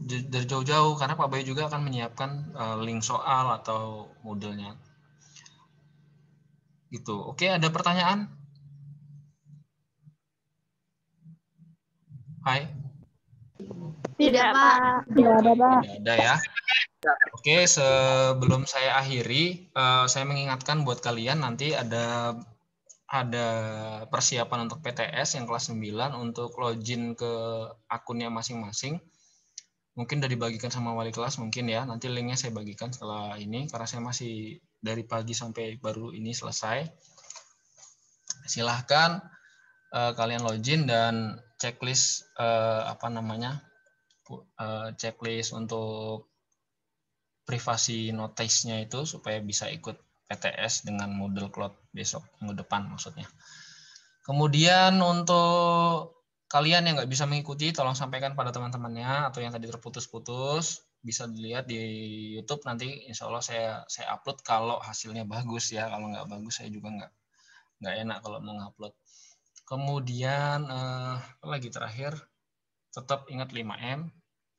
Dari jauh-jauh karena Pak Bayu juga akan menyiapkan link soal atau modelnya. Gitu. Oke, ada pertanyaan? Hai. Tidak, Pak. Tidak ada ya. Oke, sebelum saya akhiri, saya mengingatkan buat kalian nanti ada persiapan untuk PTS yang kelas 9 untuk login ke akunnya masing-masing. Mungkin udah dibagikan sama wali kelas mungkin ya. Nanti linknya saya bagikan setelah ini karena saya masih dari pagi sampai baru ini selesai. Silahkan kalian login dan checklist checklist untuk privasi notice-nya itu supaya bisa ikut PTS dengan model cloud besok minggu depan maksudnya. Kemudian untuk kalian yang nggak bisa mengikuti, tolong sampaikan pada teman-temannya atau yang tadi terputus-putus bisa dilihat di YouTube nanti. Insya Allah saya upload kalau hasilnya bagus ya. Kalau nggak bagus saya juga nggak enak kalau mau ngupload. Kemudian apa lagi terakhir, tetap ingat 5M.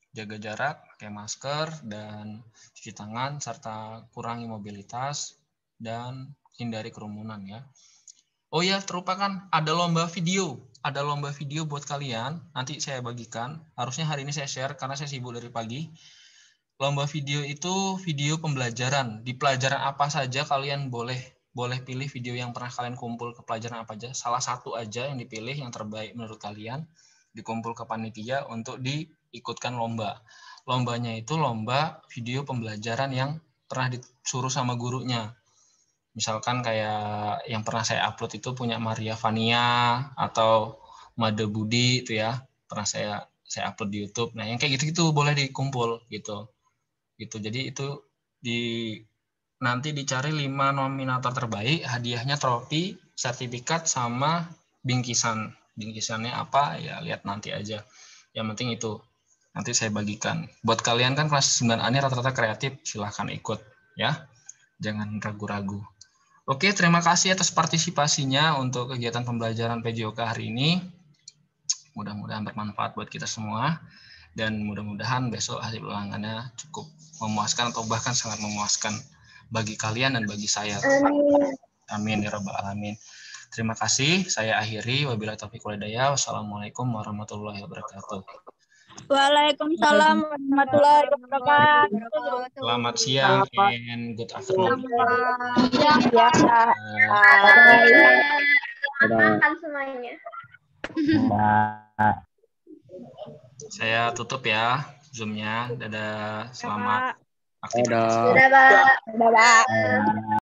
Jaga jarak, pakai masker, dan cuci tangan, serta kurangi mobilitas, dan hindari kerumunan ya. Oh ya, terlupakan, ada lomba video. Ada lomba video buat kalian, nanti saya bagikan. Harusnya hari ini saya share, karena saya sibuk dari pagi. Lomba video itu video pembelajaran. Di pelajaran apa saja kalian boleh pilih video yang pernah kalian kumpul ke pelajaran apa aja. Salah satu aja yang dipilih, yang terbaik menurut kalian, dikumpul ke panitia untuk diikutkan lomba. Lombanya itu lomba video pembelajaran yang pernah disuruh sama gurunya. Misalkan kayak yang pernah saya upload itu punya Maria Vania atau Made Budi itu ya, pernah saya upload di YouTube. Nah, yang kayak gitu-gitu boleh dikumpul gitu. Jadi itu nanti dicari 5 nominator terbaik, hadiahnya trofi, sertifikat sama bingkisan. Bingkisannya apa ya lihat nanti aja. Yang penting itu nanti saya bagikan. Buat kalian kan kelas 9A ini rata-rata kreatif, silahkan ikut ya. Jangan ragu-ragu. Oke, terima kasih atas partisipasinya untuk kegiatan pembelajaran PJOK hari ini. Mudah-mudahan bermanfaat buat kita semua. Dan mudah-mudahan besok hasil ulangannya cukup memuaskan atau bahkan sangat memuaskan bagi kalian dan bagi saya. Amin ya rabbal alamin. Terima kasih. Saya akhiri. Wabillahi taufiq wal hidayah. Wassalamualaikum warahmatullahi wabarakatuh. Waalaikumsalam warahmatullahi wabarakatuh. Selamat siang and good afternoon. Makan semuanya. Saya tutup ya Zoom-nya. Dadah. Selamat aktivitas. Dadah, Pak.